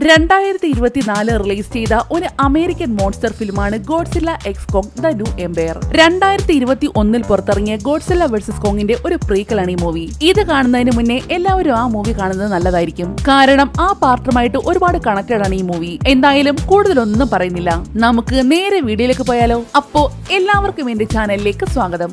2024 release ചെയ്ത ഒരു American monster ഫിലിമാണ് Godzilla x Kong the new empire. 2021 പുറത്തിറങ്ങിയ ഗോഡ്സില്ല വേഴ്സസ് കോങ്ങിന്റെ ഒരു പ്രീക്വലാണ് ഈ മൂവി. ഇത് കാണുന്നതിന് മുന്നേ എല്ലാവരും ആ മൂവി കാണുന്നത് നല്ലതായിരിക്കും. കാരണം ആ പാർട്ടുമായിട്ട് ഒരുപാട് കണക്റ്റഡ് ആണ് ഈ മൂവി. എന്തായാലും കൂടുതലൊന്നും പറയുന്നില്ല, നമുക്ക് നേരെ വീഡിയോയിലേക്ക് പോയാലോ. അപ്പോ എല്ലാവർക്കും എന്റെ ചാനലിലേക്ക് സ്വാഗതം.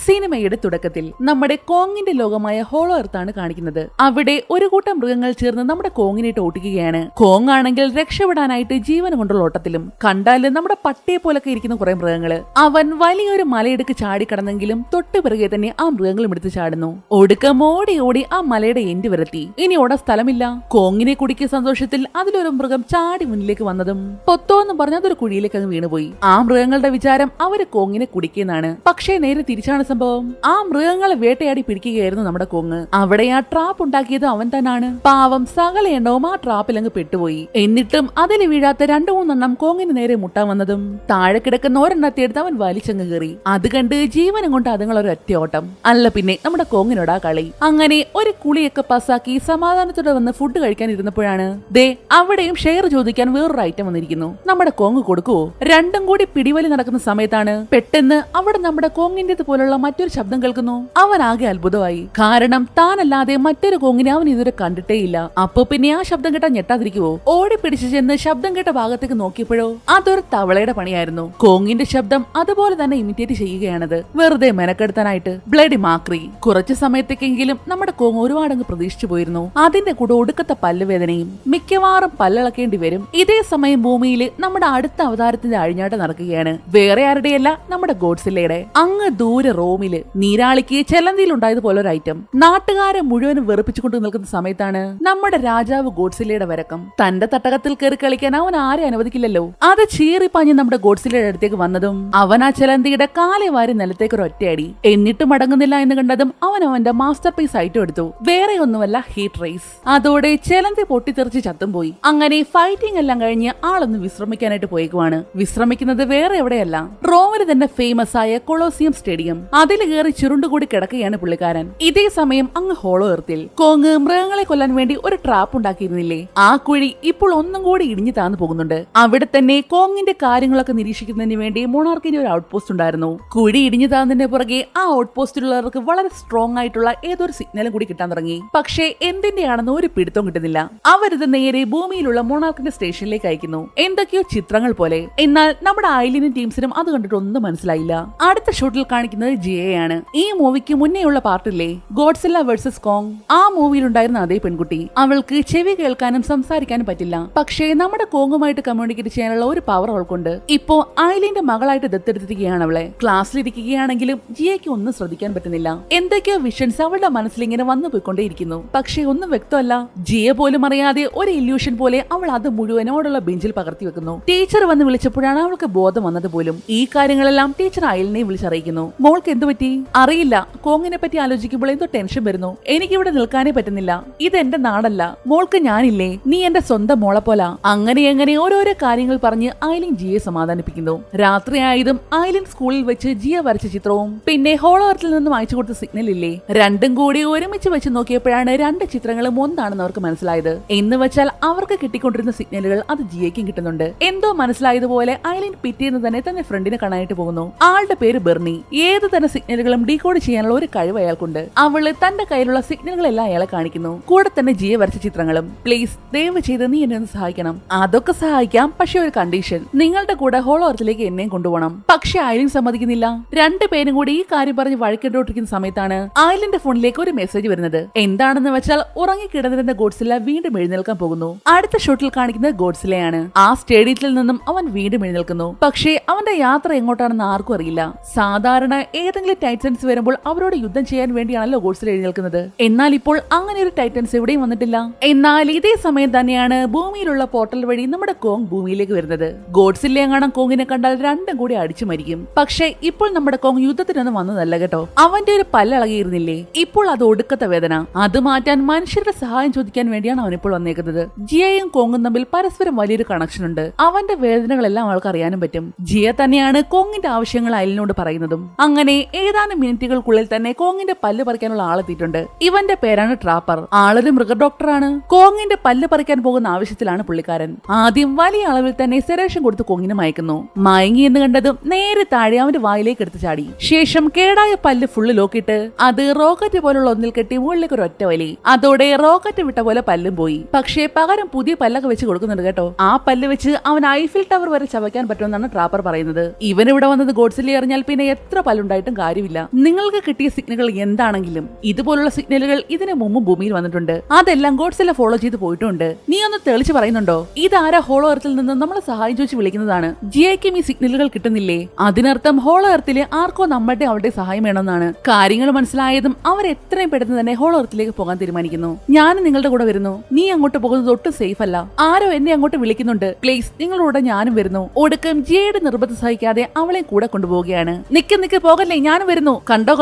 സിനിമയുടെ തുടക്കത്തിൽ നമ്മുടെ കോങ്ങിന്റെ ലോകമായ ഹോളോ എർത്താണ് കാണിക്കുന്നത്. അവിടെ ഒരു കൂട്ടം മൃഗങ്ങൾ ചേർന്ന് നമ്മുടെ കോങ്ങിനെ ഓട്ടിക്കുകയാണ്. കോങ് ആണെങ്കിൽ രക്ഷപ്പെടാനായിട്ട് ജീവൻ കൊണ്ടുള്ള ഓട്ടത്തിലും. കണ്ടാല് നമ്മുടെ പട്ടിയെ പോലൊക്കെ ഇരിക്കുന്ന കുറെ മൃഗങ്ങള്. അവൻ വലിയൊരു മലയിടുക്ക് ചാടിക്കടന്നെങ്കിലും തൊട്ടു പിറകെ തന്നെ ആ മൃഗങ്ങളും എടുത്ത് ചാടുന്നു. ഒടുക്കം ഓടി ഓടി ആ മലയുടെ എൻഡ് വരെത്തി. ഇനി ഓടാൻ സ്ഥലമില്ല. കോങ്ങിനെ കുടിക്കിയ സന്തോഷത്തിൽ അതിലൊരു മൃഗം ചാടി മുന്നിലേക്ക് വന്നതും പൊത്തോന്ന് പറഞ്ഞ അതൊരു കുഴിയിലേക്ക് അങ്ങ് വീണുപോയി. ആ മൃഗങ്ങളുടെ വിചാരം അവര് കോങ്ങിനെ കുടിക്കുന്നതാണ്. പക്ഷേ നേരെ തിരിച്ചാണ് സംഭവം. ആ മൃഗങ്ങളെ വേട്ടയാടി പിടിക്കുകയായിരുന്നു നമ്മുടെ കോങ്. അവിടെ ആ ട്രാപ്പ് ഉണ്ടാക്കിയത് അവൻ തന്നെയാണ്. പാവം സകല എണ്ണവും ആ ട്രാപ്പിൽ അങ്ങ് പെട്ടുപോയി. എന്നിട്ടും അതിൽ വീഴാത്ത 2-3 കോങ്ങിന് നേരെ മുട്ടാൻ വന്നതും താഴെ കിടക്കുന്ന ഒരെണ്ണത്തെ എടുത്ത് അവൻ വലിച്ചങ്ങ് കയറി. അത് കണ്ട് ജീവനം കൊണ്ട് അതുങ്ങൾ ഒരു ഒറ്റ ഓട്ടം. അല്ല പിന്നെ നമ്മുടെ കോങ്ങിനോടാ കളി. അങ്ങനെ ഒരു കുളിയൊക്കെ പാസ്സാക്കി സമാധാനത്തോടെ വന്ന് ഫുഡ് കഴിക്കാൻ ഇരുന്നപ്പോഴാണ് ദേ അവിടെയും ഷെയർ ചോദിക്കാൻ വേറൊരു ഐറ്റം വന്നിരിക്കുന്നു. നമ്മുടെ കോങ് കൊടുക്കുവോ? രണ്ടും കൂടി പിടിവലി നടക്കുന്ന സമയത്താണ് പെട്ടെന്ന് അവിടെ നമ്മുടെ കോങ്ങിന്റെ പോലുള്ള മറ്റൊരു ശബ്ദം കേൾക്കുന്നു. അവൻ ആകെ അത്ഭുതമായി. കാരണം താനല്ലാതെ മറ്റൊരു കോങ്ങിനെ അവൻ ഇതുവരെ കണ്ടിട്ടേ ഇല്ല. അപ്പൊ പിന്നെ ആ ശബ്ദം കേട്ടാ ഞെട്ടാതിരിക്കുവോ? ഓടി പിടിച്ചു ചെന്ന് ശബ്ദം കേട്ട ഭാഗത്തേക്ക് നോക്കിയപ്പോഴോ അതൊരു തവളയുടെ പണിയായിരുന്നു. കോങ്ങിന്റെ ശബ്ദം അതുപോലെ തന്നെ ഇമിറ്റേറ്റ് ചെയ്യുകയാണത്, വെറുതെ മെനക്കെടുത്താനായിട്ട്. ബ്ലഡി മാക്രി. കുറച്ചു സമയത്തേക്കെങ്കിലും നമ്മുടെ കോങ് ഒരുപാടങ്ങ് പ്രതീക്ഷിച്ചു പോയിരുന്നു. അതിന്റെ കൂടെ ഒടുക്കത്തെ പല്ലുവേദനയും. മിക്കവാറും പല്ലിളക്കേണ്ടി വരും. ഇതേ സമയം ഭൂമിയിൽ നമ്മുടെ അടുത്ത അവതാരത്തിന്റെ അഴിഞ്ഞാട്ടം നടക്കുകയാണ്. വേറെ ആരുടെയല്ല, നമ്മുടെ ഗോഡ്സില്ലയുടെ. അങ്ങ് ദൂരെ റോമില് നീരാളിക്ക് ചെലന്തിയിലുണ്ടായതുപോലെ ഒരു ഐറ്റം നാട്ടുകാരെ മുഴുവനും വെറുപ്പിച്ചുകൊണ്ട് നിൽക്കുന്ന സമയത്താണ് നമ്മുടെ രാജാവ് ഗോഡ്സില്ലയുടെ വരക്കം. തന്റെ തട്ടകത്തിൽ കയറി കളിക്കാൻ അവൻ ആരെ അനുവദിക്കില്ലല്ലോ. അത് ചീറിപ്പാഞ്ഞ് നമ്മുടെ ഗോഡ്സില്ലയുടെ അടുത്തേക്ക് വന്നതും അവൻ ആ ചെലന്തിയുടെ കാലെ വാരി നിലത്തേക്ക് ഒരു ഒറ്റയടി. എന്നിട്ടും അടങ്ങുന്നില്ല എന്ന് കണ്ടതും അവൻ അവന്റെ മാസ്റ്റർ പീസ് ഐറ്റം എടുത്തു. വേറെ ഒന്നുമല്ല, ഹീറ്റ് റേസ്. അതോടെ ചെലന്തി പൊട്ടിത്തെറിച്ച് ചത്തും പോയി. അങ്ങനെ ഫൈറ്റിംഗ് എല്ലാം കഴിഞ്ഞ് ആളൊന്ന് വിശ്രമിക്കാനായിട്ട് പോയേക്കുവാണ്. വിശ്രമിക്കുന്നത് വേറെ എവിടെയല്ല, റോമില് തന്നെ ഫേമസ് ആയ കൊളോസിയം സ്റ്റേഡിയം. അതിൽ കയറി ചുരുണ്ടുകൂടി കിടക്കുകയാണ് പുള്ളിക്കാരൻ. ഇതേ സമയം അങ്ങ് ഹോളോ എർത്തിൽ കോങ് മൃഗങ്ങളെ കൊല്ലാൻ വേണ്ടി ഒരു ട്രാപ്പ് ഉണ്ടാക്കിയിരുന്നില്ലേ? ആ കുഴി ഇപ്പോൾ ഒന്നും കൂടി ഇടിഞ്ഞു താന്നു പോകുന്നുണ്ട്. അവിടെ തന്നെ കോങ്ങിന്റെ കാര്യങ്ങളൊക്കെ നിരീക്ഷിക്കുന്നതിന് വേണ്ടി മൊണാർക്കിന്റെ ഒരു ഔട്ട് പോസ്റ്റ് ഉണ്ടായിരുന്നു. കുഴി ഇടിഞ്ഞു താന്നതിന്റെ പുറകെ ആ ഔട്ട് പോസ്റ്റിലുള്ളവർക്ക് വളരെ സ്ട്രോങ് ആയിട്ടുള്ള ഏതൊരു സിഗ്നലും കൂടി കിട്ടാൻ തുടങ്ങി. പക്ഷേ എന്തിന്റെയാണെന്ന് ഒരു പിടുത്തവും കിട്ടുന്നില്ല. അവരിത് നേരെ ഭൂമിയിലുള്ള മൊണാർക്കിന്റെ സ്റ്റേഷനിലേക്ക് അയക്കുന്നു. എന്തൊക്കെയോ ചിത്രങ്ങൾ പോലെ. എന്നാൽ നമ്മുടെ ഐലിനും ടീംസിനും അത് കണ്ടിട്ട് ഒന്നും മനസ്സിലായില്ല. അടുത്ത ഷോട്ടിൽ കാണിക്കുന്നത് ജിയയാണ്. ഈ മൂവിക്ക് മുന്നേയുള്ള പാർട്ടില്ലേ, ഗോഡ്സില്ല വേഴ്സസ് കോങ്, ആ മൂവിയിലുണ്ടായിരുന്ന അതേ പെൺകുട്ടി. അവൾക്ക് ചെവി കേൾക്കാനും സംസാരിക്കാനും പറ്റില്ല. പക്ഷേ നമ്മുടെ കോങ്ങുമായിട്ട് കമ്മ്യൂണിക്കേറ്റ് ചെയ്യാനുള്ള ഒരു പവർ അവൾക്കുണ്ട്. ഇപ്പോ ഐലിന്റെ മകളായിട്ട് ദത്തെടുത്തിരിക്കുകയാണ് അവളെ. ക്ലാസ്സിലിരിക്കുകയാണെങ്കിലും ജിയയ്ക്ക് ഒന്നും ശ്രദ്ധിക്കാൻ പറ്റുന്നില്ല. എന്തൊക്കെയോ വിഷൻസ് അവളുടെ മനസ്സിൽ ഇങ്ങനെ വന്നു പോയിക്കൊണ്ടേയിരിക്കുന്നു. പക്ഷേ ഒന്നും വ്യക്തമല്ല. ജിയ പോലും അറിയാതെ ഒരു ഇല്യൂഷൻ പോലെ അവൾ അത് മുഴുവനോടുള്ള ബെഞ്ചിൽ പകർത്തി വെക്കുന്നു. ടീച്ചർ വന്ന് വിളിച്ചപ്പോഴാണ് അവൾക്ക് ബോധം വന്നത് പോലും. ഈ കാര്യങ്ങളെല്ലാം ടീച്ചർ ഐലിനെ വിളിച്ചറിയിക്കുന്നു. മോൾക്ക് എന്തു പറ്റി? അറിയില്ല. കോങ്ങിനെ പറ്റി ആലോചിക്കുമ്പോൾ എന്തോ ടെൻഷൻ വരുന്നു. എനിക്കിവിടെ നിൽക്കാനേ പറ്റുന്നില്ല. ഇത് എന്റെ നാടല്ല. മോൾക്ക് ഞാനില്ലേ? നീ എന്റെ സ്വന്തം മോളെ പോലാ. അങ്ങനെ ഓരോരോ കാര്യങ്ങൾ പറഞ്ഞ് ഐലിൻ ജിയെ സമാധാനിപ്പിക്കുന്നു. രാത്രിയായതും ഐലിൻ സ്കൂളിൽ വെച്ച് ജിയ വരച്ച ചിത്രവും പിന്നെ ഹോളോ എർത്തിൽ നിന്നും അയച്ചു കൊടുത്ത സിഗ്നൽ ഇല്ലേ, രണ്ടും കൂടി ഒരുമിച്ച് വെച്ച് നോക്കിയപ്പോഴാണ് രണ്ട് ചിത്രങ്ങളും ഒന്നാണെന്ന് അവർക്ക് മനസ്സിലായത്. എന്ന് വെച്ചാൽ അവർക്ക് കിട്ടിക്കൊണ്ടിരുന്ന സിഗ്നലുകൾ അത് ജിയയ്ക്കും കിട്ടുന്നുണ്ട്. എന്തോ മനസ്സിലായതുപോലെ ഐലിൻ പിറ്റേന്ന് തന്നെ ഫ്രണ്ടിനെ കാണാനായിട്ട് പോകുന്നു. ആളുടെ പേര് ബെർണി. ഏത് തന്നെ സിഗ്നലുകളും ഡീകോഡ് ചെയ്യാനുള്ള ഒരു കഴിവ് അയാൾക്കുണ്ട്. അവള് തന്റെ കയ്യിലുള്ള സിഗ്നലുകളെല്ലാം അയാളെ കാണിക്കുന്നു. കൂടെ തന്നെ ജിയെ വരച്ച ചിത്രങ്ങളും. പ്ലീസ് ദയവ് ചെയ്ത് നീ എന്നെ ഒന്ന് സഹായിക്കണം. അതൊക്കെ സഹായിക്കാം, പക്ഷെ ഒരു കണ്ടീഷൻ. നിങ്ങളുടെ കൂടെ ഹോളോ എർത്തിലേക്ക് എന്നെയും കൊണ്ടുപോകണം. പക്ഷെ ഐലിൻ സമ്മതിക്കുന്നില്ല. രണ്ടുപേരും കൂടി ഈ കാര്യം പറഞ്ഞ് വഴക്കിട്ടോണ്ടിരിക്കുന്ന സമയത്താണ് ഐലിന്റെ ഫോണിലേക്ക് ഒരു മെസ്സേജ് വരുന്നത്. എന്താണെന്ന് വെച്ചാൽ ഉറങ്ങിക്കിടന്നിരുന്ന ഗോഡ്സില്ല വീണ്ടും എഴുന്നേൽക്കാൻ പോകുന്നു. അടുത്ത ഷോട്ടിൽ കാണിക്കുന്നത് ഗോഡ്സില്ലയാണ്. ആ സ്റ്റേഡിയത്തിൽ നിന്നും അവൻ വീണ്ടും എഴുന്നേൽക്കുന്നു. പക്ഷേ അവന്റെ യാത്ര എങ്ങോട്ടാണെന്ന് ആർക്കും അറിയില്ല. സാധാരണ ഏതെങ്കിലും ടൈറ്റൻസ് വരുമ്പോൾ അവരോട് യുദ്ധം ചെയ്യാൻ വേണ്ടിയാണല്ലോ ഗോഡ്സില്ല എഴുന്നേൽക്കുന്നത്. എന്നാൽ ഇപ്പോൾ അങ്ങനെ ഒരു ടൈറ്റൻസ് എവിടെയും വന്നിട്ടില്ല. എന്നാൽ ഇതേ സമയം തന്നെയാണ് ഭൂമിയിലുള്ള പോർട്ടൽ വഴി നമ്മുടെ കോങ് ഭൂമിയിലേക്ക് വരുന്നത്. ഗോഡ്സില്ല എങ്ങാനും കോങ്ങിനെ കണ്ടാൽ രണ്ടും കൂടി അടിച്ചു മരിക്കും. പക്ഷേ ഇപ്പോൾ നമ്മുടെ കോങ് യുദ്ധത്തിനൊന്നും വന്നതല്ല കേട്ടോ. അവന്റെ ഒരു പല്ലളകിയിരുന്നില്ലേ, ഇപ്പോൾ അത് ഒടുക്കത്തെ വേദന. അത് മാറ്റാൻ മനുഷ്യരുടെ സഹായം ചോദിക്കാൻ വേണ്ടിയാണ് അവനിപ്പോൾ വന്നേക്കുന്നത്. ജിയയും കോങ്ങും തമ്മിൽ പരസ്പരം വലിയൊരു കണക്ഷൻ ഉണ്ട്. അവന്റെ വേദനകളെല്ലാം അവൾക്ക് അറിയാനും പറ്റും. ജിയ തന്നെയാണ് കോങ്ങിന്റെ ആവശ്യങ്ങൾ അയലിനോട് പറയുന്നതും. അങ്ങനെ ഏതാനും മിനിറ്റുകൾക്കുള്ളിൽ തന്നെ കോങ്ങിന്റെ പല്ല് പറിക്കാനുള്ള ആളെത്തിയിട്ടുണ്ട്. ഇവന്റെ പേരാണ് ട്രാപ്പർ. ആളൊരു മൃഗ ഡോക്ടറാണ്. കോങ്ങിന്റെ പല്ല് പറിക്കാൻ പോകുന്ന ആവശ്യത്തിലാണ് പുള്ളിക്കാരൻ. ആദ്യം വലിയ അളവിൽ തന്നെ സെഡേഷൻ കൊടുത്ത് കോങ്ങിനെ മയക്കുന്നു. മയങ്ങി എന്ന് കണ്ടതും നേരെ താഴെ അവന്റെ വായിലേക്ക് എടുത്ത് ചാടി. ശേഷം കേടായ പല്ല് ഫുള്ള് ലോക്കിട്ട് അത് റോക്കറ്റ് പോലുള്ള ഒന്നിൽ കെട്ടി മുകളിലേക്ക് ഒരു ഒറ്റ വലി. അതോടെ റോക്കറ്റ് വിട്ട പോലെ പല്ലും പോയി. പക്ഷേ പകരം പുതിയ പല്ലൊക്കെ വെച്ച് കൊടുക്കുന്നുണ്ട് കേട്ടോ. ആ പല്ല് വെച്ച് അവൻ ഐഫിൽ ടവർ വരെ ചവയ്ക്കാൻ പറ്റുമെന്നാണ് ട്രാപ്പർ പറയുന്നത്. ഇവൻ ഇവിടെ വന്നത് ഗോഡ്സില്ല അറിഞ്ഞാൽ പിന്നെ എത്ര പല്ലുണ്ടായിട്ടും കാര്യമില്ല. നിങ്ങൾക്ക് കിട്ടിയ സിഗ്നലുകൾ എന്താണെങ്കിലും ഇതുപോലുള്ള സിഗ്നലുകൾ ഇതിനു മുമ്പ് ഭൂമിയിൽ വന്നിട്ടുണ്ട്. അതെല്ലാം ഗോഡ്സില്ല ഫോളോ ചെയ്ത് പോയിട്ടുണ്ട്. നീ ഒന്ന് തെളിച്ച് പറയുന്നുണ്ടോ? ഇതാരാ ഹോളോ എർത്തിൽ നിന്ന് നമ്മളെ സഹായം ചോദിച്ച് വിളിക്കുന്നതാണ്. ജിയയ്ക്കും ഈ സിഗ്നലുകൾ കിട്ടുന്നില്ലേ? അതിനർത്ഥം ഹോളോ എർത്തില് ആർക്കോ നമ്മളുടെ അവരുടെ സഹായം വേണമെന്നാണ്. കാര്യങ്ങൾ മനസ്സിലായതും അവർ എത്രയും പെട്ടെന്ന് തന്നെ ഹോളോ എർത്തിലേക്ക് പോകാൻ തീരുമാനിക്കുന്നു. ഞാൻ നിങ്ങളുടെ കൂടെ വരുന്നു. നീ അങ്ങോട്ട് പോകുന്നത് ഒട്ടും സേഫ് അല്ല. ആരോ എന്നെ അങ്ങോട്ട് വിളിക്കുന്നുണ്ട്. പ്ലീസ് നിങ്ങളോട് ഞാനും വരുന്നു. ഒടുക്കം ജിയയുടെ നിർബന്ധം സഹിക്കാതെ അവളെ കൂടെ കൊണ്ടുപോവുകയാണ്. നിക്ക് പോകല്ലേ, ഞാനും വരുന്നു. കണ്ടോ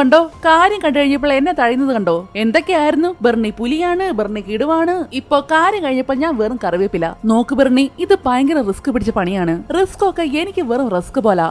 കാര്യം കണ്ടു കഴിഞ്ഞപ്പോൾ എന്നെ തഴയുന്നത് കണ്ടോ? എന്തൊക്കെയായിരുന്നു? ബെർണി പുലിയാണ്, ബെർണി കിടുവാണ്. ഇപ്പൊ കാര്യം കഴിഞ്ഞപ്പോൾ ഞാൻ വെറും കറിവേപ്പില. നോക്ക് ബെർണി, ഇത് ഭയങ്കര റിസ്ക് പിടിച്ച പണിയാണ്. റിസ്ക് ഒക്കെ എനിക്ക് വെറും റിസ്ക് പോലാ.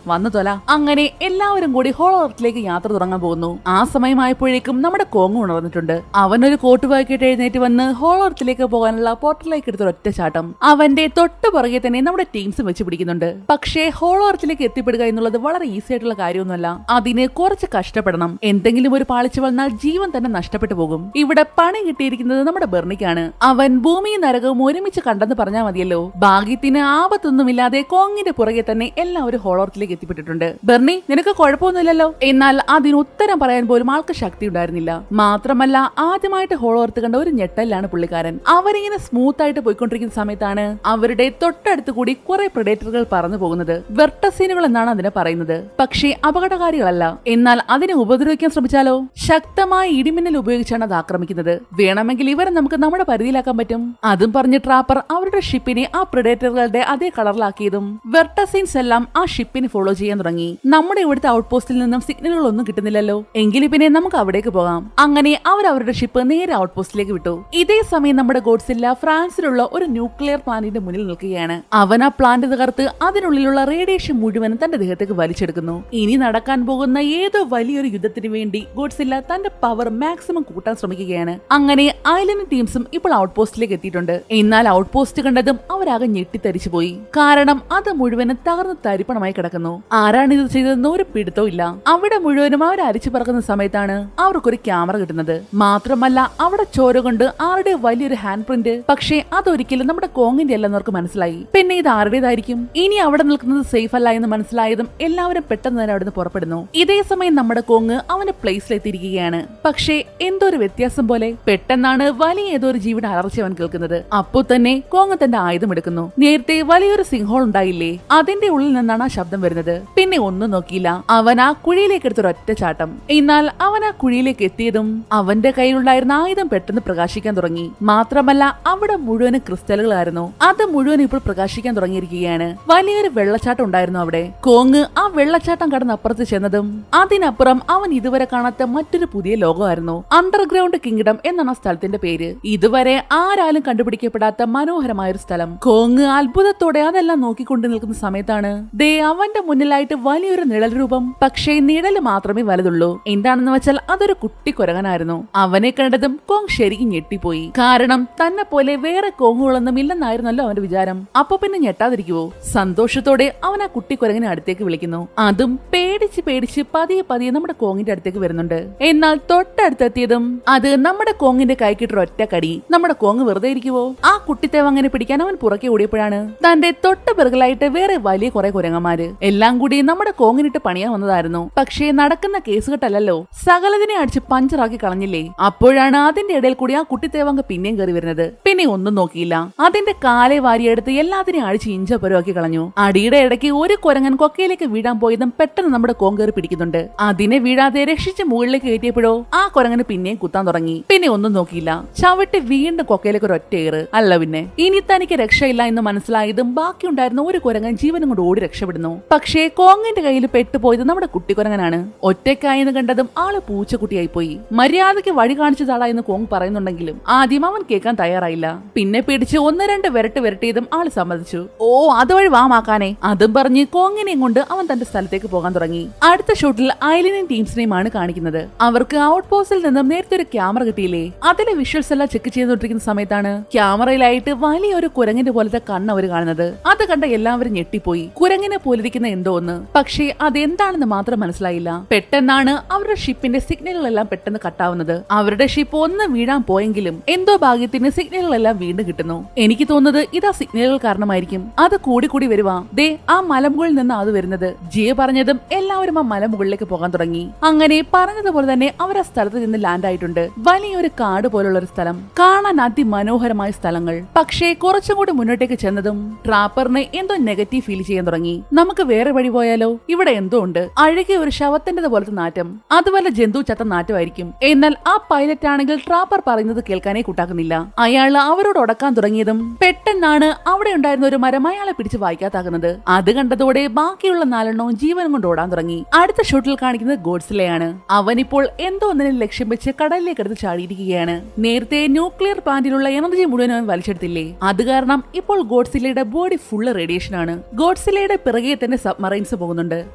വന്നു തൊല. അങ്ങനെ എല്ലാവരും കൂടി ഹോളോ എർത്തിലേക്ക് യാത്ര തുടങ്ങാൻ പോകുന്നു. ആ സമയമായപ്പോഴേക്കും നമ്മുടെ കോങ് ഉണർന്നിട്ടുണ്ട്. അവനൊരു കോട്ട് വാക്കിട്ട് എഴുന്നേറ്റ് വന്ന് ഹോളോ എർത്തിലേക്ക് പോകാനുള്ള പോർട്ടലിലേക്ക് എടുത്ത ഒറ്റ ചാട്ടം. അവന്റെ തൊട്ട് പുറകെ തന്നെ നമ്മുടെ ടീംസ് വെച്ച് പിടിക്കുന്നുണ്ട്. പക്ഷേ ഹോളോ എർത്തിലേക്ക് എത്തിപ്പെടുക എന്നുള്ളത് വളരെ ഈസി ആയിട്ടുള്ള കാര്യമൊന്നുമല്ല. അതിന് കുറച്ച് കഷ്ടപ്പെടണം. എന്തെങ്കിലും ഒരു പാളിച്ചു വന്നാൽ ജീവൻ തന്നെ നഷ്ടപ്പെട്ടു പോകും. ഇവിടെ പണി കിട്ടിയിരിക്കുന്നത് നമ്മുടെ ബെർണിക്കാണ്. അവൻ ഭൂമിയും നരകവും ഒരുമിച്ച് കണ്ടെന്ന് പറഞ്ഞാൽ മതിയല്ലോ. ഭാഗ്യത്തിന് ആപത്തൊന്നുമില്ലാതെ കോങ്ങിന്റെ പുറകെ തന്നെ എല്ലാവരും ഹോളോ എർത്തിലേക്ക് എത്തിപ്പെട്ടിട്ടുണ്ട്. ബെർണി, നിനക്ക് കുഴപ്പമൊന്നുമില്ലല്ലോ? എന്നാൽ അതിന് ഉത്തരം പറയാൻ പോലും ആൾക്ക് ശക്തി ഉണ്ടായിരുന്നില്ല. മാത്രമല്ല ആദ്യമായിട്ട് ഹോളോ എർത്ത് കണ്ട ഒരു ഞെട്ടലാണ് പുള്ളിക്കാരൻ. അവരിങ്ങനെ സ്മൂത്ത് ആയിട്ട് പോയിക്കൊണ്ടിരിക്കുന്ന സമയത്താണ് അവരുടെ തൊട്ടടുത്ത് കൂടി കുറെ പ്രെഡേറ്ററുകൾ പറന്നു പോകുന്നത്. വെർട്ടസീനുകൾ എന്നാണ് അതിനെ പറയുന്നത്. പക്ഷേ അപകടകാരികളല്ല. എന്നാൽ അതിനെ ഉപദ്രവിക്കാൻ ശ്രമിച്ചാലോ? ശക്തമായ ഇടിമിന്നൽ ഉപയോഗിച്ചാണ് അത് ആക്രമിക്കുന്നത്. വേണമെങ്കിൽ ഇവരെ നമുക്ക് നമ്മുടെ പരിധിയിലാക്കാൻ പറ്റും. അതും പറഞ്ഞ് ട്രാപ്പർ അവരുടെ ഷിപ്പിനെ ആ പ്രെഡേറ്ററുകളുടെ അതേ കളറിലാക്കിയതും വെർട്ടസീൻസ് എല്ലാം ആ ഷിപ്പിനെ ഫോളോ ചെയ്യാൻ തുടങ്ങി. നമ്മുടെ ഇവിടുത്തെ ഔട്ട് പോസ്റ്റിൽ നിന്നും സിഗ്നലുകൾ ഒന്നും കിട്ടുന്നില്ലല്ലോ. എങ്കിലും പിന്നെ നമുക്ക് അവിടേക്ക് പോകാം. അങ്ങനെ അവർ അവരുടെ ഷിപ്പ് നേരെ ഔട്ട് പോസ്റ്റിലേക്ക് വിട്ടു. ഇതേ സമയം നമ്മുടെ ഗോഡ്സില്ല ഫ്രാൻസിലുള്ള ഒരു ന്യൂക്ലിയർ പ്ലാന്റിന്റെ മുന്നിൽ നിൽക്കുകയാണ്. അവൻ ആ പ്ലാന്റ് തകർത്ത് അതിനുള്ളിലുള്ള റേഡിയേഷൻ മുഴുവനും തന്റെ ദേഹത്തേക്ക് വലിച്ചെടുക്കുന്നു. ഇനി നടക്കാൻ പോകുന്ന ഏതോ വലിയൊരു യുദ്ധത്തിന് വേണ്ടി ഗോഡ്സില്ല തന്റെ പവർ മാക്സിമം കൂട്ടാൻ ശ്രമിക്കുകയാണ്. അങ്ങനെ ഐലൻഡ് ടീംസും ഇപ്പോൾ ഔട്ട് പോസ്റ്റിലേക്ക് എത്തിയിട്ടുണ്ട്. എന്നാൽ ഔട്ട് പോസ്റ്റ് കണ്ടതും അവരാകെ ഞെട്ടിത്തരിച്ചു പോയി. കാരണം അത് മുഴുവനും തകർന്ന് തരിപ്പണമായി കിടക്കുന്നു. ആരാണ് ഇത് ചെയ്തതെന്ന് ഒരു പിടുത്തവും ഇല്ല. അവിടെ മുഴുവനും അവർ അരിച്ചു പറക്കുന്ന സമയത്താണ് അവർക്കൊരു ക്യാമറ കിട്ടുന്നത്. മാത്രമല്ല അവിടെ ചോര കൊണ്ട് ആരുടെ വലിയൊരു ഹാൻഡ് പ്രിന്റ്. പക്ഷേ അതൊരിക്കലും നമ്മുടെ കോങ്ങിന്റെ അല്ലെന്നവർക്ക് മനസ്സിലായി. പിന്നെ ഇത് ആരുടേതായിരിക്കും? ഇനി അവിടെ നിൽക്കുന്നത് സേഫ് അല്ല എന്ന് മനസ്സിലായതും എല്ലാവരും പെട്ടെന്ന് തന്നെ അവിടുന്ന് പുറപ്പെടുന്നു. ഇതേ സമയം നമ്മുടെ കോങ് അവന്റെ പ്ലേസിലെത്തിയിരിക്കുകയാണ്. പക്ഷേ എന്തോ ഒരു വ്യത്യാസം പോലെ. പെട്ടെന്നാണ് വലിയ ഏതോ ഒരു ജീവിയുടെ അലർച്ച അവൻ കേൾക്കുന്നത്. അപ്പോൾ തന്നെ കോങ് തന്റെ ആയുധം എടുക്കുന്നു. നേരത്തെ വലിയൊരു സിംഹോൾ ഉണ്ടായില്ലേ, അതിന്റെ ഉള്ളിൽ നിന്നാണ് ആ ശബ്ദം വരുന്നത്. പിന്നെ ഒന്നും നോക്കിയില്ല, അവൻ ആ കുഴിയിലേക്ക് എടുത്തൊരു ഒറ്റ ചാട്ടം. എന്നാൽ അവൻ ആ കുഴിയിലേക്ക് എത്തിയതും അവന്റെ കയ്യിലുണ്ടായിരുന്ന ആയുധം പെട്ടെന്ന് പ്രകാശിക്കാൻ തുടങ്ങി. മാത്രമല്ല അവിടെ മുഴുവനും ക്രിസ്റ്റലുകളായിരുന്നു. അത് മുഴുവൻ ഇപ്പോൾ പ്രകാശിക്കാൻ തുടങ്ങിയിരിക്കുകയാണ്. വലിയൊരു വെള്ളച്ചാട്ടം ഉണ്ടായിരുന്നു അവിടെ. കോങ് ആ വെള്ളച്ചാട്ടം കടന്ന് അപ്പുറത്ത് ചെന്നതും അതിനപ്പുറം അവൻ ഇതുവരെ കാണാത്ത മറ്റൊരു പുതിയ ലോകമായിരുന്നു. അണ്ടർഗ്രൗണ്ട് കിങ്ഡം എന്നാണ് ആ സ്ഥലത്തിന്റെ പേര്. ഇതുവരെ ആരാലും കണ്ടുപിടിക്കപ്പെടാത്ത മനോഹരമായ ഒരു സ്ഥലം. കോങ് അത്ഭുതത്തോടെ അതെല്ലാം നോക്കിക്കൊണ്ട് നിൽക്കുന്ന സമയത്താണ് ദേ അവന്റെ മുന്നിലായിട്ട് വലിയൊരു നിഴൽ രൂപം. പക്ഷേ നിഴല് മാത്രമേ വലുതുള്ളൂ. എന്താണെന്ന് വെച്ചാൽ അതൊരു കുട്ടി കുരങ്ങനായിരുന്നു. അവനെ കണ്ടതും കോങ് ശരിക്കും ഞെട്ടിപ്പോയി. കാരണം തന്നെ പോലെ വേറെ കോങ്ങുകളൊന്നും ഇല്ലെന്നായിരുന്നല്ലോ അവന്റെ വിചാരം. അപ്പൊ പിന്നെ ഞെട്ടാതിരിക്കുവോ? സന്തോഷത്തോടെ അവൻ ആ കുട്ടി കുരങ്ങനെ അടുത്തേക്ക് വിളിക്കുന്നു. അതും പേടിച്ച് പതിയെ നമ്മുടെ കോങ്ങിന്റെ അടുത്തേക്ക് വരുന്നുണ്ട്. എന്നാൽ തൊട്ടടുത്തെത്തിയതും അത് നമ്മുടെ കോങ്ങിന്റെ കൈക്കിട്ടൊരു ഒറ്റ കടി. നമ്മുടെ കോങ് വെറുതെ ഇരിക്കുവോ? ആ കുട്ടിത്തേവ് അങ്ങനെ പിടിക്കാൻ അവൻ പുറകെ ഓടിയപ്പോഴാണ് തന്റെ തൊട്ട് പിറകിലായിട്ട് വേറെ വലിയ കുറെ കുരങ്ങന്മാര് എല്ലാം കൂടി നമ്മുടെ കോങ്ങിനിട്ട് പണിയാൻ വന്നതായിരുന്നു. പക്ഷേ നടക്കുന്ന കേസുകെട്ടല്ലോ, സകലതിനെ അടിച്ച് പഞ്ചറാക്കി കളഞ്ഞില്ലേ. അപ്പോഴാണ് അതിന്റെ ഇടയിൽ കൂടി ആ കുട്ടിത്തേവങ്ങ് പിന്നെയും കയറി വരുന്നത്. പിന്നെ ഒന്നും നോക്കിയില്ല, അതിന്റെ കാലെ വാരിയെടുത്ത് എല്ലാത്തിനെയും അടിച്ച് ഇഞ്ചപ്പരുവാക്കി കളഞ്ഞു. അടിയുടെ ഇടയ്ക്ക് ഒരു കുരങ്ങൻ കൊക്കയിലേക്ക് വീഴാൻ പോയതും പെട്ടെന്ന് നമ്മുടെ കോങ് കയറി പിടിക്കുന്നുണ്ട്. അതിനെ വീഴാതെ രക്ഷിച്ച് മുകളിലേക്ക് കയറ്റിയപ്പോഴോ ആ കുരങ്ങന് പിന്നെയും കുത്താൻ തുടങ്ങി. പിന്നെ ഒന്നും നോക്കിയില്ല, ചവിട്ടി വീണ്ടും കൊക്കയിലേക്ക് ഒരു ഒറ്റ ഏറ്. അല്ല പിന്നെ ഇനി തനിക്ക് രക്ഷയില്ല എന്ന് മനസ്സിലായതും ബാക്കിയുണ്ടായിരുന്ന ഒരു കുരങ്ങൻ ജീവനും കൊണ്ട് ഓടി രക്ഷപ്പെടുന്നു. പക്ഷേ കോങ്ങിന്റെ കയ്യിൽ പെട്ടുപോയത് നമ്മുടെ കുട്ടി കുരങ്ങനാണ്. ഒറ്റയ്ക്കായെന്ന് കണ്ടതും ആള് പൂച്ചക്കുട്ടിയായി പോയി. മര്യാദയ്ക്ക് വഴി കാണിച്ചതാളാ എന്ന് കോങ് പറയുന്നുണ്ടെങ്കിലും ആദ്യം അവൻ കേൾക്കാൻ തയ്യാറായില്ല. സമ്മതിച്ചില്ല. പിന്നെ പിടിച്ച് ഒന്ന് രണ്ട് വിരട്ടിയതും ആള് സമ്മതിച്ചു. ഓ അതുവഴി വാമാക്കാനേ അതും പറഞ്ഞ് കോങ്ങിനെയും കൊണ്ട് അവൻ തന്റെ സ്ഥലത്തേക്ക് പോകാൻ തുടങ്ങി. അടുത്ത ഷൂട്ടിൽ ഐലിനെയും ടീംസിനെയുമാണ് കാണിക്കുന്നത്. അവർക്ക് ഔട്ട് പോസ്റ്റിൽ നിന്നും നേരത്തെ ഒരു ക്യാമറ കിട്ടിയില്ലേ, അതിലെ വിഷ്വൽസ് എല്ലാം ചെക്ക് ചെയ്തുകൊണ്ടിരിക്കുന്ന സമയത്താണ് ക്യാമറയിലായിട്ട് വലിയൊരു കുരങ്ങിന്റെ പോലത്തെ കണ്ണ് അവർ കാണുന്നത്. അത് കണ്ട എല്ലാവരും ഞെട്ടിപ്പോയി. കുരങ്ങിനെ പോലിരിക്കുന്ന എന്തോ ഒന്ന്, പക്ഷേ അതെന്താണെന്ന് മാത്രം മനസ്സിലായില്ല. പെട്ടെന്നാണ് അവരുടെ ഷിപ്പിന്റെ സിഗ്നലുകളെല്ലാം പെട്ടെന്ന് കട്ടാവുന്നത്. അവരുടെ ഷിപ്പ് ഒന്ന് വീഴാൻ പോയെങ്കിലും എന്തോ ഭാഗ്യത്തിന് സിഗ്നലുകളെല്ലാം വീണ്ടും കിട്ടുന്നു. എനിക്ക് തോന്നുന്നത് ഇതാ സിഗ്നലുകൾ കാരണമായിരിക്കും. അത് കൂടി വരുവാ. ദേ ആ മലമുകളിൽ നിന്ന് അത് വരുന്നത്. ജിയെ പറഞ്ഞതും എല്ലാവരും ആ മലമുകളിലേക്ക് പോകാൻ തുടങ്ങി. അങ്ങനെ പറഞ്ഞതുപോലെ തന്നെ അവർ ആ സ്ഥലത്ത് നിന്ന് ലാൻഡ് ആയിട്ടുണ്ട്. വലിയൊരു കാട് പോലുള്ള ഒരു സ്ഥലം, കാണാൻ അതിമനോഹരമായ സ്ഥലങ്ങൾ. പക്ഷേ കുറച്ചും കൂടി മുന്നോട്ടേക്ക് ചെന്നതും ട്രാപ്പറിന് എന്തോ നെഗറ്റീവ് ഫീൽ ചെയ്യാൻ തുടങ്ങി. നമുക്ക് വേറെ വഴി പോയാലോ, ഇവിടെ എന്തോ ഉണ്ട്, അഴുകിയ ഒരു ശവത്തിന്റെ പോലത്തെ നാറ്റം, അതുപോലെ ജന്തു ചത്ത നാറ്റമായിരിക്കും. എന്നാൽ ആ പൈലറ്റ് ആണെങ്കിൽ ട്രാപ്പർ പറയുന്നത് കേൾക്കാനേ കൂട്ടാക്കുന്നില്ല. അയാൾ അവരോട് ഉടക്കാൻ തുടങ്ങിയതും പെട്ടെന്നാണ് അവിടെ ഉണ്ടായിരുന്ന ഒരു മരം അയാളെ പിടിച്ച് വായിക്കാത്താകുന്നത്. അത് കണ്ടതോടെ ബാക്കിയുള്ള 4 ജീവൻ കൊണ്ട് ഓടാൻ തുടങ്ങി. അടുത്ത ഷൂട്ടിൽ കാണിക്കുന്നത് ഗോഡ്സിലെയാണ്. അവനിപ്പോൾ എന്തോ ഒന്നിനെ ലക്ഷ്യം വെച്ച് കടലിലേക്ക് എടുത്ത് ചാടിയിരിക്കുകയാണ്. നേരത്തെ ന്യൂക്ലിയർ പ്ലാന്റിലുള്ള എനർജി മുഴുവൻ അവൻ വലിച്ചെടുത്തില്ലേ, അത് കാരണം ഇപ്പോൾ ഗോഡ്സിലയുടെ ബോഡി ഫുള്ള് റേഡിയേഷൻ ആണ്. ഗോഡ്സിലയുടെ പിറകെ തന്നെ സബ്മറൈൻസ് പോകുന്നുണ്ട്.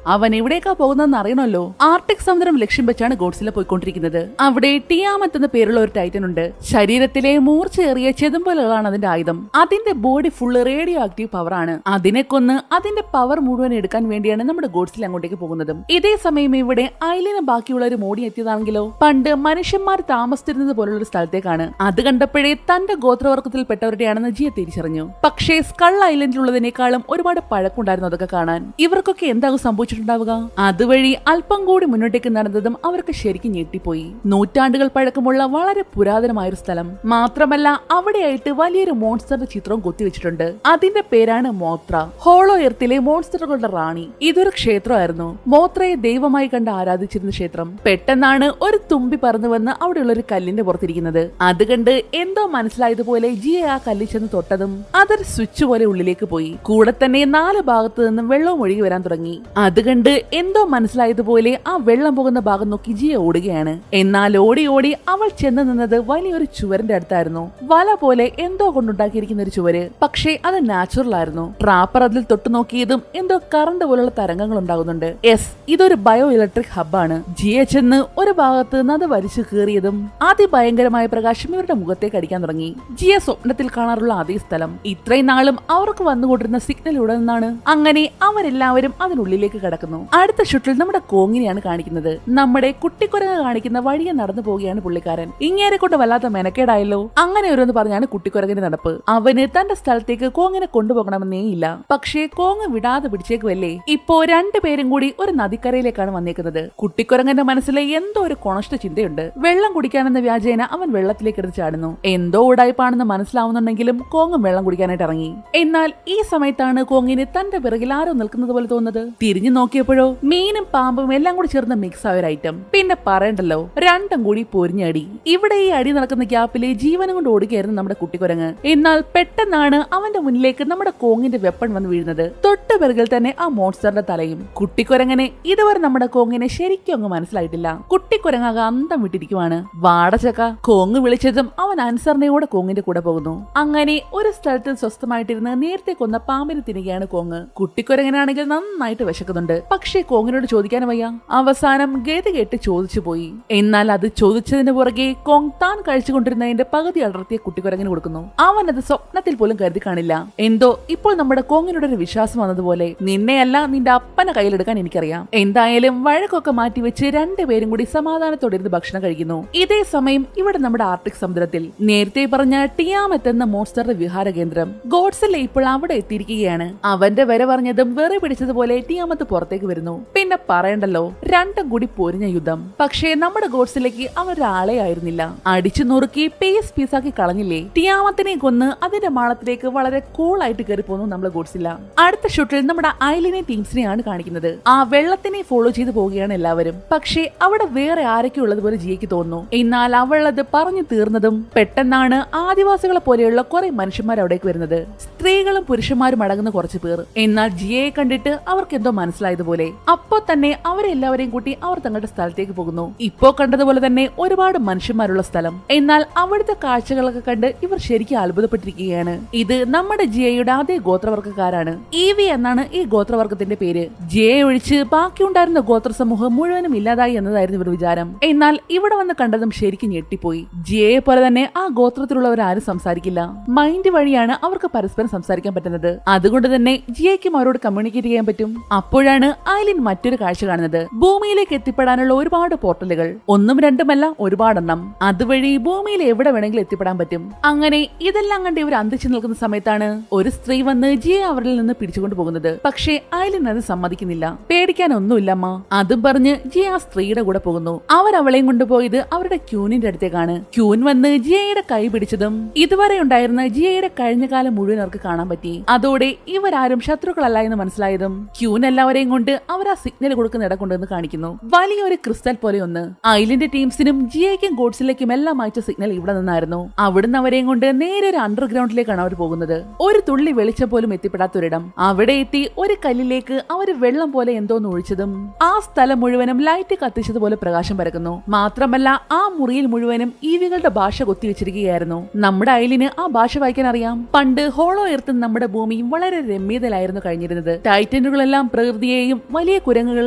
അവൻ എവിടേക്കാ പോകുന്നതെന്ന് അറിയണമല്ലോ. ആർട്ടിക് സമുദ്രം ലക്ഷ്യം വെച്ചാണ് ഗോഡ്സില പോയിക്കൊണ്ടിരിക്കുന്നത്. അവിടെ ടിയാമത്ത് എന്ന പേരുള്ള ഒരു ടൈറ്റൻ ഉണ്ട്. ശരീരത്തിലെ മൂർച്ചയേറിയ ചെതുമ്പലുകളാണ് അതിന്റെ ആയുധം. അതിന്റെ body full radio active power ആണ്. അതിനെ കൊന്ന് അതിന്റെ പവർ മുഴുവൻ എടുക്കാൻ വേണ്ടിയാണ് നമ്മുടെ ഗോഡ്സില അങ്ങോട്ടേക്ക് പോകുന്നതും. ഇതേ സമയം ഇവിടെ ഐലിന് ബാക്കിയുള്ളവർ മോടി എത്തിയതാണെങ്കിലോ പണ്ട് മനുഷ്യന്മാർ താമസിച്ചിരുന്നത് പോലുള്ള ഒരു സ്ഥലത്തേക്കാണ്. അത് കണ്ടപ്പോഴേ തന്റെ ഗോത്രവർഗത്തിൽപ്പെട്ടവരുടെയാണെന്ന് ജിയെ തിരിച്ചറിഞ്ഞു. പക്ഷേ സ്കൾ ഐലൻഡിലുള്ളതിനേക്കാളും ഒരുപാട് പഴക്കമുണ്ടായിരുന്നു അതൊക്കെ കാണാൻ. ഇവർക്കൊക്കെ എന്താകും സംഭവിച്ചിട്ടുണ്ടാവുക? അതുവഴി അല്പം കൂടി മുന്നോട്ടേക്ക് നടന്നതും അവർക്ക് ശരിക്കും ഞെട്ടിപ്പോയി. നൂറ്റാണ്ടുകൾ പഴക്കമുള്ള വളരെ പുരാതനമായൊരു സ്ഥലം. മാത്രമല്ല അവിടെയായിട്ട് വലിയൊരു മോൺസ്റ്ററുടെ ചിത്രവും കൊത്തിവെച്ചിട്ടുണ്ട്. അതിന്റെ പേരാണ് മോത്ര, ഹോളോ എർത്തിലെ മോൺസ്റ്ററുകളുടെ റാണി. ഇതൊരു ക്ഷേത്രമായിരുന്നു. മോത്രയെ ദൈവമായി കണ്ട് ആരാധിച്ചിരുന്ന ക്ഷേത്രം. പെട്ടെന്നാണ് ഒരു തുമ്പി പറന്നു വന്ന് അവിടെയുള്ള ഒരു കല്ലിന്റെ പുറത്തിരിക്കുന്നത്. അത് കണ്ട് എന്തോ മനസ്സിലായതുപോലെ ജിയെ ആ കല്ലിൽ ചെന്ന് തൊട്ടതും അതൊരു സ്വിച്ച് പോലെ ഉള്ളിലേക്ക് പോയി. കൂടെ തന്നെ 4 ഭാഗത്ത് നിന്നും വെള്ളവും ഒഴുകി വരാൻ തുടങ്ങി. അത് കണ്ട് എന്തോ മനസ്സിലായതുപോലെ ആ വെള്ളം പോകുന്ന ഭാഗം നോക്കി ജിയെ ഓടുകയാണ്. എന്നാൽ ഓടി അവൾ ചെന്ന് നിന്നത് വലിയൊരു ചുവരിന്റെ അടുത്തായിരുന്നു. വല പോലെ എന്തോ കൊണ്ടുണ്ടാക്കിയിരിക്കുന്ന ഒരു ചുവര്, പക്ഷേ അത് നാച്ചുറൽ ആയിരുന്നു. ട്രാപ്പർ അതിൽ തൊട്ടു നോക്കിയതും എന്തോ കറണ്ട് പോലുള്ള തരംഗങ്ങൾ ഉണ്ടാകുന്നുണ്ട്. യെസ്, ഇതൊരു ബയോ ഇലക്ട്രിക് ഹബ്ബാണ്. ജിയെ ചെന്ന് ഒരു ഭാഗത്ത് നിന്ന് അത് വലിച്ചു കീറിയതും അതിഭയങ്കരമായ പ്രകാശം ഇവരുടെ മുഖത്തേക്ക് അടിക്കാൻ തുടങ്ങി. ജിയെ സ്വപ്നത്തിൽ കാണാറുള്ള അതേ സ്ഥലം. ഇത്രയും നാളും അവർക്ക് വന്നുകൊണ്ടിരുന്ന സിഗ്നൽ ഇവിടെ നിന്നാണ്. അങ്ങനെ അവരെല്ലാവരും അതിനുള്ളിലേക്ക് കടക്കുന്നു. അടുത്ത ഷൂട്ടിൽ നമ്മുടെ കോങ്ങിനെയാണ് കാണിക്കുന്നത്. നമ്മുടെ കുട്ടിക്കുരങ്ങ് കാണിക്കുന്ന വഴിയെ നടന്നു പോവുകയാണ് പുള്ളിക്കാരൻ. ഇങ്ങേരെ കൊണ്ട് വല്ലാത്ത മെനക്കേടായല്ലോ. അങ്ങനെ ഓരോന്ന് പറഞ്ഞാണ് കുട്ടിക്കുരങ്ങിന്റെ നടപ്പ്. അവന് തന്റെ സ്ഥലത്തേക്ക് കോങ്ങിനെ കൊണ്ടുപോകണമെന്നേ ഇല്ല. പക്ഷേ കോങ്ങ് വിടാതെ പിടിച്ചേക്കുമല്ലേ. ഇപ്പോ 2 പേരും കൂടി ഒരു നദിക്കരയിലേക്കാണ് വന്നേക്കുന്നത്. കുട്ടിക്കുരങ്ങന്റെ മനസ്സിൽ എന്തോ ഒരു കൊണഷ്ട ചിന്തയുണ്ട്. വെള്ളം കുടിക്കാനെന്ന വ്യാജേന അവൻ വെള്ളത്തിലേക്ക് എടുത്ത് ചാടുന്നു. എന്തോ ഉടായ്പാണെന്ന് മനസ്സിലാവുന്നുണ്ടെങ്കിലും കോങ്ങും വെള്ളം കുടിക്കാനായിട്ട് ഇറങ്ങി. എന്നാൽ ഈ സമയത്താണ് കോങ്ങിന് തന്റെ പിറകിൽ ആരോ നിൽക്കുന്നത് പോലെ തോന്നുന്നത്. തിരിഞ്ഞു നോക്കിയപ്പോഴോ മീനും പാമ്പും എല്ലാം കൂടി ചേർന്ന് മിക്സ് ആയ ഒരു ഐറ്റം. പിന്നെ പറയണ്ടല്ലോ, രണ്ടും കൂടി പൊരിഞ്ഞടി. ഇവിടെ ഈ അടി നടക്കുന്ന ഗ്യാപ്പിലെ ജീവനും കൊണ്ട് ഓടുകയായിരുന്നു നമ്മുടെ കുട്ടിക്കുരങ്ങ്. എന്നാൽ പെട്ടെന്നാണ് അവന്റെ മുന്നിലേക്ക് നമ്മുടെ കോങ്ങിന്റെ വെപ്പൺ വന്ന് വീഴുന്നത്. തൊട്ട് പിറകിൽ തന്നെ ആ മോൺസ്റ്ററിന്റെ തലയും. കുട്ടിക്കുരങ്ങനെ ഇതുവരെ നമ്മുടെ കോങ്ങിനെ ശരിക്കും അങ്ങ് മനസ്സിലായിട്ടില്ല. കുട്ടിക്കുരങ്ങാകെ അന്തം വിട്ടിരിക്കുവാണ്. വാടച്ചക്ക. കോങ്ങ് വിളിച്ചതും അവൻ അനുസരണയോടെ കോങ്ങിന്റെ കൂടെ പോകുന്നു. അങ്ങനെ ഒരു സ്ഥലത്ത് സ്വസ്ഥമായിട്ടിരുന്ന് നേരത്തെ കൊന്ന പാമ്പിനെ തിന്നുകയാണ് കോങ്ങ്. കുട്ടിക്കുരങ്ങനാണെങ്കിൽ നന്നായിട്ട് വിശക്കുന്നുണ്ട്. പക്ഷേ കോങ്ങിനോട് ചോദിക്കാൻ വയ്യ. അവസാനം ഗതി കേട്ട് ചോദിച്ചു പോയി. എന്നാൽ അത് ചോദിച്ചതിന് പുറകെ കോങ് താൻ കഴിച്ചുകൊണ്ടിരുന്നതിന്റെ പകുതി അടർത്തിയ കുട്ടിക്കുരങ്ങിന് കൊടുക്കുന്നു. അവൻ അത് സ്വപ്നത്തിൽ പോലും കരുതി കാണില്ല. എന്തോ ഇപ്പോൾ നമ്മുടെ കോങ്ങിനോട് ഒരു വിശ്വാസം വന്നതുപോലെ, നിന്നെയല്ല നിന്റെ അപ്പനെ കയ്യിലെടുക്കാൻ എനിക്കറിയാം. എന്തായാലും വഴക്കൊക്കെ മാറ്റിവെച്ച് 2 പേരും കൂടി സമാധാനത്തോടെ ഇരുന്ന് ഭക്ഷണം കഴിക്കുന്നു. ഇതേ സമയം ഇവിടെ നമ്മുടെ ആർട്ടിക് സമുദ്രത്തിൽ നേരത്തെ പറഞ്ഞ ടിയാമത്ത് എന്ന മോൺസ്റ്ററുടെ വിഹാര കേന്ദ്രം. ഗോഡ്സില ഇപ്പോൾ അവിടെ എത്തിയിരിക്കുകയാണ്. അവന്റെ വര പറഞ്ഞതും വേറെ പിടിച്ചതുപോലെ ടിയാമത്ത് പുറത്തേക്ക് വരുന്നു. പിന്നെ പറയണ്ടല്ലോ, 2 കൂടി പൊരിഞ്ഞ യുദ്ധം. പക്ഷേ നമ്മുടെ ഗോഡ്സിലേക്ക് അവർ ഒരാളെ ആയിരുന്നില്ല. അടിച്ചു നുറുക്കി പീസാക്കി കളഞ്ഞില്ലേ. ടിയാമത്തിനെ കൊന്ന് അതിന്റെ മാളത്തിലേക്ക് വളരെ കൂളായിട്ട് കയറി പോന്നു നമ്മുടെ ഗോഡ്സില. അടുത്ത ഷൂട്ടിൽ നമ്മുടെ ഐലിനെ ടീംസിനെയാണ് കാണിക്കുന്നത്. ആ വെള്ളത്തിനെ ഫോളോ ചെയ്ത് പോവുകയാണ് എല്ലാവരും. പക്ഷേ അവിടെ വേറെ ആരൊക്കെ ഉള്ളതുപോലെ ജിയയ്ക്ക് തോന്നുന്നു. എന്നാൽ അവൾ അത് പറഞ്ഞു തീർന്നതും പെട്ടെന്നാണ് ആദിവാസികളെ പോലെയുള്ള കുറെ മനുഷ്യന്മാർ അവിടേക്ക് വരുന്നത്. സ്ത്രീകളും പുരുഷന്മാരും അടങ്ങുന്ന കുറച്ചു പേർ. എന്നാൽ ജിയയെ കണ്ടിട്ട് അവർക്ക് എന്തോ മനസ്സിലായതുപോലെ അപ്പോ തന്നെ അവരെല്ലാവരെയും കൂട്ടി അവർ തങ്ങളുടെ സ്ഥലത്തേക്ക് പോകുന്നു. ഇപ്പോ കണ്ടതുപോലെ തന്നെ ഒരുപാട് മനുഷ്യന്മാരുള്ള സ്ഥലം. എന്നാൽ അവിടുത്തെ കാഴ്ചകളൊക്കെ കണ്ട് കണ്ട് ഇവർ ശരിക്കും അത്ഭുതപ്പെട്ടിരിക്കുകയാണ്. ഇത് നമ്മുടെ ജിയയുടെ അതേ ഗോത്രവർഗ്ഗക്കാരാണ്. ഈവി എന്നാണ് ഈ ഗോത്രവർഗത്തിന്റെ പേര്. ജിയെ ഒഴിച്ച് ബാക്കിയുണ്ടായിരുന്ന ഗോത്ര സമൂഹം മുഴുവനും ഇല്ലാതായി എന്നതായിരുന്നു ഇവർ വിചാരം. എന്നാൽ ഇവിടെ വന്ന് കണ്ടതും ശരിക്കും ഞെട്ടിപ്പോയി. ജിയയെ പോലെ തന്നെ ആ ഗോത്രത്തിലുള്ളവർ ആരും സംസാരിക്കില്ല. മൈൻഡ് വഴിയാണ് അവർക്ക് പരസ്പരം സംസാരിക്കാൻ പറ്റുന്നത്. അതുകൊണ്ട് തന്നെ ജിയയ്ക്കും അവരോട് കമ്മ്യൂണിക്കേറ്റ് ചെയ്യാൻ പറ്റും. അപ്പോഴാണ് ഐലിൻ മറ്റൊരു കാഴ്ച കാണുന്നത്. ഭൂമിയിലേക്ക് എത്തിപ്പെടാനുള്ള ഒരുപാട് പോർട്ടലുകൾ, ഒന്നും രണ്ടുമല്ല ഒരുപാടെണ്ണം. അതുവഴി ഭൂമിയിൽ എവിടെ വേണമെങ്കിലും എത്തിപ്പെടാൻ പറ്റും. അങ്ങനെ ഇതെല്ലാം കണ്ട് ഇവർ അന്തിച്ചു നിൽക്കുന്ന സമയത്താണ് ഒരു സ്ത്രീ വന്ന് ജിയെ അവരിൽ നിന്ന് പിടിച്ചുകൊണ്ട് പോകുന്നത്. പക്ഷേ ഐലിൻ അത് സമ്മതിക്കുന്നില്ല. പേടിക്കാനൊന്നുമില്ലമ്മ, അതും പറഞ്ഞ് ജിയ ആ സ്ത്രീയുടെ കൂടെ പോകുന്നു. അവർ അവളെയും കൊണ്ടുപോയത് അവരുടെ ക്യൂനിന്റെ അടുത്തേക്കാണ്. ക്യൂൻ വന്ന് ജിയയുടെ കൈ പിടിച്ചതും ഇതുവരെ ഉണ്ടായിരുന്ന ജിയയുടെ കഴിഞ്ഞ കാലം മുഴുവൻ അവർക്ക് കാണാൻ പറ്റി. അതോടെ ഇവരാരും ശത്രുക്കളല്ല എന്ന് മനസ്സിലായതും ക്യൂൻ എല്ലാവരെയും കൊണ്ട് അവർ ആ സിഗ്നൽ കൊടുക്കുന്ന ഇട കൊണ്ടുവന്ന് കാണിക്കുന്നു. വലിയൊരു ക്രിസ്റ്റൽ പോലെ ഒന്ന്. ഐലിന്റെ ടീംസിനും ജിയയ്ക്കും ഗോഡ്സിലേക്കും എല്ലാം അയച്ച സിഗ്നൽ ഇവിടെ നിന്നായിരുന്നു. അവിടുന്ന് അവരെയും കൊണ്ട് നേരെ ഒരു അണ്ടർഗ്രൗണ്ടിലേക്കാണ് അവർ പോകുന്നത്. ഒരു തുള്ളി വെളിച്ചം പോലും എത്തിപ്പെടാത്തൊരിടം. അവിടെ എത്തി ഒരു കല്ലിലേക്ക് അവര് വെള്ളം പോലെ എന്തോന്ന് ഒഴിച്ചതും ആ സ്ഥലം മുഴുവനും ലൈറ്റ് കത്തിച്ചതുപോലെ പ്രകാശം പരക്കുന്നു. മാത്രമല്ല ആ മുറിയിൽ മുഴുവനും ഈവികളുടെ ഭാഷ കൊത്തിവെച്ചിരിക്കുകയായിരുന്നു. നമ്മുടെ ഐലിന് ആ ഭാഷ വായിക്കാൻ അറിയാം. പണ്ട് ഹോളോ എർത്ത് നമ്മുടെ ഭൂമിയും വളരെ രമ്യതയിലായിരുന്നു കഴിഞ്ഞിരുന്നത്. ടൈറ്റനുകളെല്ലാം പ്രകൃതിയെയും വലിയ കുരങ്ങുകൾ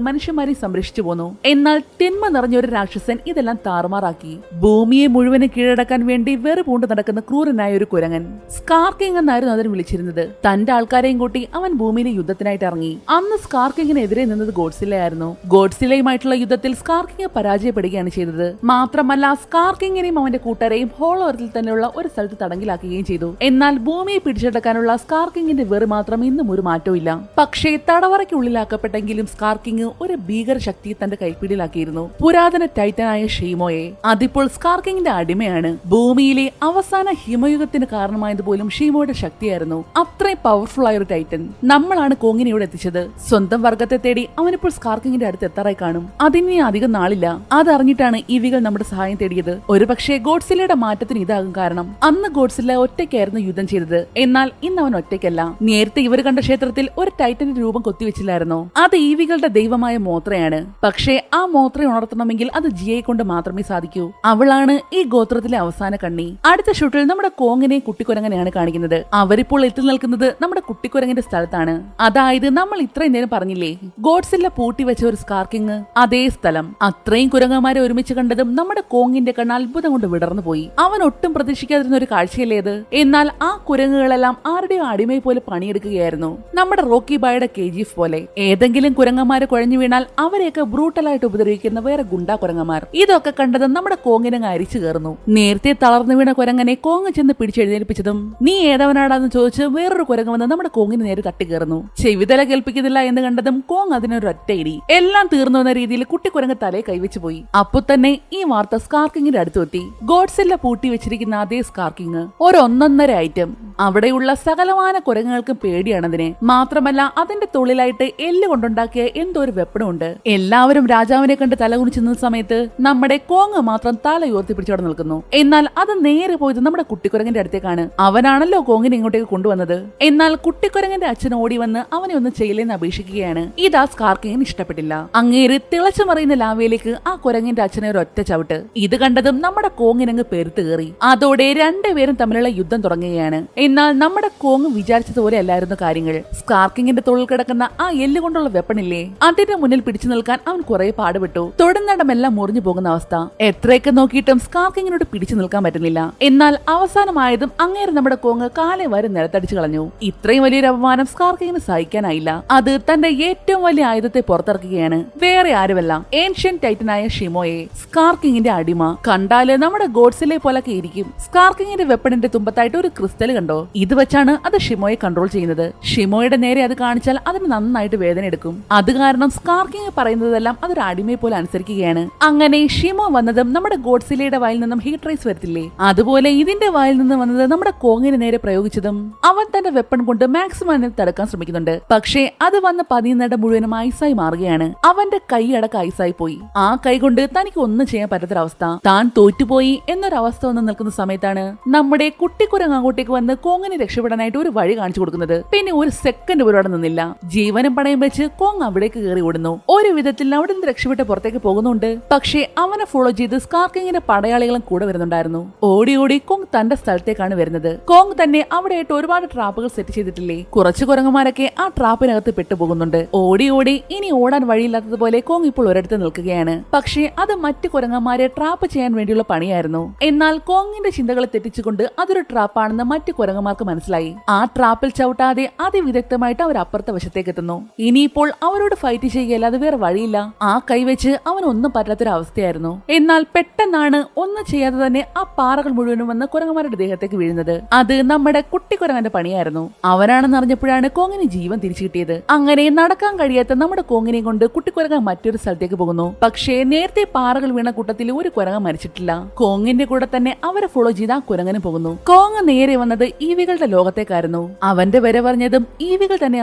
മനുഷ്യന്മാരെയും സംരക്ഷിച്ചു പോന്നു. എന്നാൽ തിന്മ നിറഞ്ഞൊരു രാക്ഷസൻ ഇതെല്ലാം താറുമാറാക്കി. ഭൂമിയെ മുഴുവനും കീഴടക്കാൻ വേണ്ടി വെറു പൂണ്ട് നടക്കുന്ന ക്രൂരനായ ഒരു കുരങ്ങൻ. സ്കാർക്കിംഗ് എന്നായിരുന്നു അതിന് വിളിച്ചിരുന്നത്. തന്റെ ആൾക്കാരെയും കൂട്ടി അവൻ ഭൂമിയിലെ യുദ്ധത്തിനായിട്ട് ഇറങ്ങി. അന്ന് സ്കാർക്കിങ്ങിനെതിരെ നിന്നത് ഗോഡ്സിലയായിരുന്നു. ഗോഡ്സിലയുമായിട്ടുള്ള യുദ്ധത്തിൽ സ്കാർക്കിങ് പരാജയപ്പെടുകയാണ് ചെയ്തത്. മാത്രമല്ല സ്കാർക്കിങ്ങിനെയും അവന്റെ കൂട്ടരെയും ഹോളോ എർത്തിൽ തന്നെയുള്ള ഒരു സ്ഥലത്ത് തടങ്കിലാക്കുകയും ചെയ്തു. എന്നാൽ ഭൂമിയെ പിടിച്ചെടുക്കാനുള്ള സ്കാർക്കിങ്ങിന്റെ വെറി മാത്രം ഇന്നും ഒരു മാറ്റവും ഇല്ല. പക്ഷേ തടവറയ്ക്കുള്ളിലാക്കപ്പെട്ടെങ്കിലും സ്കാർക്കിങ് ഒരു ഭീകര ശക്തിയെ തന്റെ കൈപ്പിടിയിലാക്കിയിരുന്നു. പുരാതന ടൈറ്റനായ ഷീമോയെ. അതിപ്പോൾ സ്കാർക്കിങ്ങിന്റെ അടിമയാണ്. ഭൂമിയിലെ അവസാന ഹിമയുഗത്തിന് കാരണമായത് പോലും ഷീമോയുടെ ശക്തിയായിരുന്നു. അത്രയും പവർഫുൾ ആയ ഒരു ടൈറ്റൻ. നമ്മളാണ് കോങ്ങിനെ ഇവിടെ എത്തിച്ചത്. സ്വന്തം വർഗത്തെ തേടി അവനിപ്പോൾ സ്കാർക്കിങ്ങിന്റെ അടുത്ത് എത്താറായി കാണും. അതിനി അധികം നാളില്ല. അതറിഞ്ഞിട്ടാണ് ഈവികൾ നമ്മുടെ സഹായം തേടിയത്. ഒരുപക്ഷെ ഗോഡ്സിലയുടെ മാറ്റത്തിന് ഇതാകും കാരണം. അന്ന് ഗോഡ്സില ഒറ്റയ്ക്കായിരുന്നു യുദ്ധം ചെയ്തത്. എന്നാൽ ഇന്ന് അവൻ ഒറ്റയ്ക്കല്ല. നേരത്തെ ഇവർ കണ്ട ക്ഷേത്രത്തിൽ ഒരു ടൈറ്റന്റെ രൂപം കൊത്തിവെച്ചില്ലായിരുന്നോ? അത് ഈവികളുടെ ദൈവമായ മോത്രയാണ്. പക്ഷേ ആ മോത്രയെ ഉണർത്തണമെങ്കിൽ അത് ജിയയെ കൊണ്ട് മാത്രമേ സാധിക്കൂ. അവളാണ് ഈ ഗോത്രത്തിലെ അവസാന കണ്ണി. അടുത്ത ഷൂട്ടിൽ നമ്മുടെ കോങ്ങിനെ കുട്ടിക്കുരങ്ങനെയാണ് കാണിക്കുന്നത്. അവരിപ്പോൾ എത്തി നിൽക്കുന്നത് നമ്മുടെ കുട്ടിക്കുരങ്ങന്റെ സ്ഥലത്താണ്. അതായത് നമ്മൾ ഇത്രയും നേരം പറഞ്ഞില്ലേ ഗോഡ്സില്ല പൂട്ടി വെച്ച ഒരു സ്കാർക്കിങ്, അതേ സ്ഥലം. അത്രയും കുരങ്ങന്മാരെ ഒരുമിച്ച് കണ്ടതും നമ്മുടെ കോങ്ങിന്റെ കണ്ണ് അത്ഭുതം കൊണ്ട് വിടർന്നു പോയി. അവൻ ഒട്ടും പ്രതീക്ഷിക്കാതിരുന്ന ഒരു കാഴ്ചയല്ലേത്. എന്നാൽ ആ കുരങ്ങുകളെല്ലാം ആരുടെയോ അടിമയെ പോലെ പണിയെടുക്കുകയായിരുന്നു. നമ്മുടെ റോക്കി ബായുടെ KGF പോലെ. ഏതെങ്കിലും കുരങ്ങന്മാരെ കുഴഞ്ഞു വീണാൽ അവരെയൊക്കെ ബ്രൂട്ടലായിട്ട് ഉപദ്രവിക്കുന്ന വേറെ ഗുണ്ടാ കുരങ്ങന്മാർ. ഇതൊക്കെ കണ്ടതും നമ്മുടെ കോങ്ങിനങ്ങ് അരിച്ചു കയറുന്നു. നേരത്തെ തളർന്നു വീണ കുരങ്ങനെ കോങ്ങ് ചെന്ന് പിടിച്ചെഴുന്നേൽപ്പിച്ചതും നീ ഏതവനാടാന്ന് ചോദിച്ച് വേറൊരു കുരങ്ങ് വന്ന് നമ്മുടെ കോങ്ങിന് നേരെ തട്ടിക്കയറുന്നു. ചെവിതല കേൾപ്പിക്കുന്നില്ല എന്ന് കണ്ടതും കോങ് അതിനൊരു ഒറ്റയിടി. എല്ലാം തീർന്നു എന്ന രീതിയിൽ കുട്ടിക്കുരങ്ങ് തലയെ കൈവച്ചു പോയി. അപ്പൊ തന്നെ ഈ വാർത്ത സ്കാർക്കിങ്ങിന്റെ അടുത്തെത്തി. ഗോഡ്സില്ല പൂട്ടി വെച്ചിരിക്കുന്ന അതേ സ്കാർക്കിങ് ഒരു ഒന്നൊന്നര ഐറ്റം. അവിടെയുള്ള സകലമാന കുരങ്ങുകൾക്കും പേടിയാണതിനെ. മാത്രമല്ല അതിന്റെ തൊഴിലായിട്ട് എല്ല് കൊണ്ടുണ്ടാക്കിയ എന്തോ ഒരു വെപ്പണം ഉണ്ട്. എല്ലാവരും രാജാവിനെ കണ്ട് തലകുണിച്ചു നിന്ന സമയത്ത് നമ്മുടെ കോങ് മാത്രം തല ഉയർത്തി പിടിച്ചോടെ നിൽക്കുന്നു. എന്നാൽ അത് നേരെ പോയത് നമ്മുടെ കുട്ടിക്കുരങ്ങന്റെ അടുത്തേക്കാണ്. അവനാണല്ലോ കോങ്ങിനെ ഇങ്ങോട്ടേക്ക് കൊണ്ടുവന്നത്. എന്നാൽ കുട്ടിക്കുരങ്ങന്റെ അച്ഛൻ ഓടി വന്ന് അവനെ ഒന്ന് ചെയ്യില്ലെന്ന് അപേക്ഷിക്കുകയാണ്. ഇതാ സ്കാർക്കിങ്ങിന് ഇഷ്ടപ്പെട്ടില്ല. അങ്ങേര് തിളച്ചു മറിയുന്ന ലാവയിലേക്ക് ആ കുരങ്ങിന്റെ അച്ഛനെ ഒരു ഒറ്റ ചവിട്ട്. ഇത് കണ്ടതും നമ്മുടെ കോങ്ങിനങ്ങ് പെരുത്ത് കയറി. അതോടെ രണ്ടുപേരും തമ്മിലുള്ള യുദ്ധം തുടങ്ങുകയാണ്. എന്നാൽ നമ്മുടെ കോങ് വിചാരിച്ചതുപോലെ അല്ലായിരുന്നു കാര്യങ്ങൾ. സ്കാർക്കിങ്ങിന്റെ തൊഴിൽ കിടക്കുന്ന ആ എല്ല് കൊണ്ടുള്ള വെപ്പണില്ലേ, അതിന്റെ മുന്നിൽ പിടിച്ചു നിൽക്കാൻ അവൻ കുറെ പാടുപെട്ടു. തൊടുന്നിടമെല്ലാം മുറിഞ്ഞു പോകുന്ന അവസ്ഥ. എത്രയൊക്കെ നോക്കിയിട്ടും സ്കാർക്കിങ്ങിനോട് പിടിച്ചു നിൽക്കാൻ പറ്റുന്നില്ല. എന്നാൽ അവസാനമായതും അങ്ങേര് നമ്മുടെ കോങ് കാലെ വരെ നിലത്തടിച്ചു കളഞ്ഞു. ഇത്രയും വലിയൊരു അപമാനം സ്കാർക്കിങ്ങിന് സഹിക്കാനായില്ല. അത് തന്റെ ഏറ്റവും വലിയ ആയുധത്തെ പുറത്തിറക്കുകയാണ്. വേറെ ആരുമല്ല, ഏൻഷ്യൻ ടൈറ്റനായ ഷിമോയെ. സ്കാർക്കിങ്ങിന്റെ അടിമ. കണ്ടാല് നമ്മുടെ ഗോഡ്സിലെ പോലൊക്കെ ഇരിക്കും. സ്കാർക്കിങ്ങിന്റെ വെപ്പണിന്റെ തുമ്പത്തായിട്ട് ഒരു ക്രിസ്റ്റൽ കണ്ടോ? ഇത് വെച്ചാണ് അത് ഷിമോയെ കൺട്രോൾ ചെയ്യുന്നത്. ഷിമോയുടെ നേരെ അത് കാണിച്ചാൽ അതിന് നന്നായിട്ട് വേദന എടുക്കും. അത് കാരണം സ്കാർക്കിങ് പറയുന്നതെല്ലാം അതൊരു അടിമയെ പോലെ അനുസരിക്കുകയാണ്. അങ്ങനെ ഷിമോ വന്നതും നമ്മുടെ ഗോഡ്സിലയുടെ വായിൽ നിന്നും ഹീറ്റ് റൈസ് വരത്തില്ലേ, അതുപോലെ ഇതിന്റെ വായിൽ നിന്ന് വന്നത് നമ്മുടെ കോങ്ങിന് നേരെ പ്രയോഗിച്ചതും അവൻ തന്റെ വെപ്പൺ കൊണ്ട് മാക്സിമം തടുക്കാൻ ശ്രമിക്കുന്നുണ്ട്. പക്ഷേ അത് വന്ന് പതിയുന്നിടം മുഴുവനും ഐസായി മാറുകയാണ്. അവന്റെ കൈ അടക്കം ഐസായി പോയി. ആ കൈ കൊണ്ട് തനിക്ക് ഒന്നും ചെയ്യാൻ പറ്റാത്തൊരവസ്ഥ. താൻ തോറ്റുപോയി എന്നൊരവസ്ഥ വന്ന് നിൽക്കുന്ന സമയത്താണ് നമ്മുടെ കുട്ടിക്കുരങ്ങ് അങ്ങോട്ടേക്ക് വന്ന് കോങ്ങിനെ രക്ഷപ്പെടാനായിട്ട് ഒരു വഴി കാണിച്ചു കൊടുക്കുന്നത്. പിന്നെ ഒരു സെക്കൻഡ് പോലും അവിടെ നിന്നില്ല. ജീവനും പണയം വെച്ച് കോങ് അവിടേക്ക് കയറി ഓടുന്നു. ഒരു വിധത്തിൽ അവിടെ നിന്ന് രക്ഷപ്പെട്ട് പുറത്തേക്ക് പോകുന്നുണ്ട്. പക്ഷേ അവനെ ഫോളോ ചെയ്ത് സ്കാർക്കിങ്ങിന്റെ പടയാളികളും കൂടെ വരുന്നുണ്ടായിരുന്നു. ഓടി ഓടി കോങ് തന്റെ സ്ഥലത്തേക്കാണ് വരുന്നത്. കോങ് തന്നെ അവിടെയായിട്ട് ഒരുപാട് ട്രാപ്പുകൾ സെറ്റ് ചെയ്തിട്ടില്ലേ. കുറച്ച് കുരങ്ങന്മാരൊക്കെ ആ ട്രാപ്പിനകത്ത് പെട്ടുപോകുന്നുണ്ട്. ഓടി ഓടി ഇനി ഓടാൻ വഴിയില്ലാത്തതുപോലെ കോങ് ഇപ്പോൾ ഒരിടത്ത് നിൽക്കുകയാണ്. പക്ഷേ അത് മറ്റു കുരങ്ങന്മാരെ ട്രാപ്പ് ചെയ്യാൻ വേണ്ടിയുള്ള പണിയായിരുന്നു. എന്നാൽ കോങ്ങിന്റെ ചിന്തകളെ തെറ്റിച്ചുകൊണ്ട് അതൊരു ട്രാപ്പാണെന്ന് മറ്റു കുരങ്ങന്മാർക്ക് മനസ്സിലായി. ആ ട്രാപ്പിൽ ചവിട്ടാതെ അതിവിദഗ്ധമായിട്ട് അവർ അപ്പുറത്തെ വശത്തേക്ക് എത്തുന്നു. ഇനിയിപ്പോൾ അവരോട് ഫൈറ്റ് ചെയ്യുകയല്ലാതെ വേറെ വഴിയില്ല. ആ കൈവച്ച് അവനൊന്നും പറ്റാത്തൊരു അവസ്ഥയായിരുന്നു. എന്നാൽ പെട്ടെന്നാണ് ഒന്നും ചെയ്യാതെ തന്നെ ആ പാറകൾ മുഴുവനും വന്ന് കുരങ്ങന്മാരുടെ ദേഹത്തേക്ക് വീഴുന്നത്. അത് നമ്മുടെ കുട്ടി കുരങ്ങന്റെ പണിയായിരുന്നു. അവനാണെന്ന് അറിഞ്ഞപ്പോഴാണ് കോങ്ങിന് ജീവൻ തിരിച്ചു കിട്ടിയത്. അങ്ങനെ നടക്കാൻ കഴിയാത്ത നമ്മുടെ കോങ്ങിനെ കൊണ്ട് കുട്ടിക്കുരങ്ങൻ മറ്റൊരു സ്ഥലത്തേക്ക് പോകുന്നു. പക്ഷേ നേരത്തെ പാറകൾ വീണ കൂട്ടത്തിൽ ഒരു കുരങ്ങൻ മരിച്ചിട്ടില്ല. കോങ്ങിന്റെ കൂടെ തന്നെ അവരെ ഫോളോ ചെയ്ത് ആ കുരങ്ങന് പോകുന്നു. കോങ് നേരെ വന്നത് ഈവികളുടെ ലോകത്തേക്കായിരുന്നു. അവന്റെ വരെ പറഞ്ഞതും ഈവികൾ തന്നെ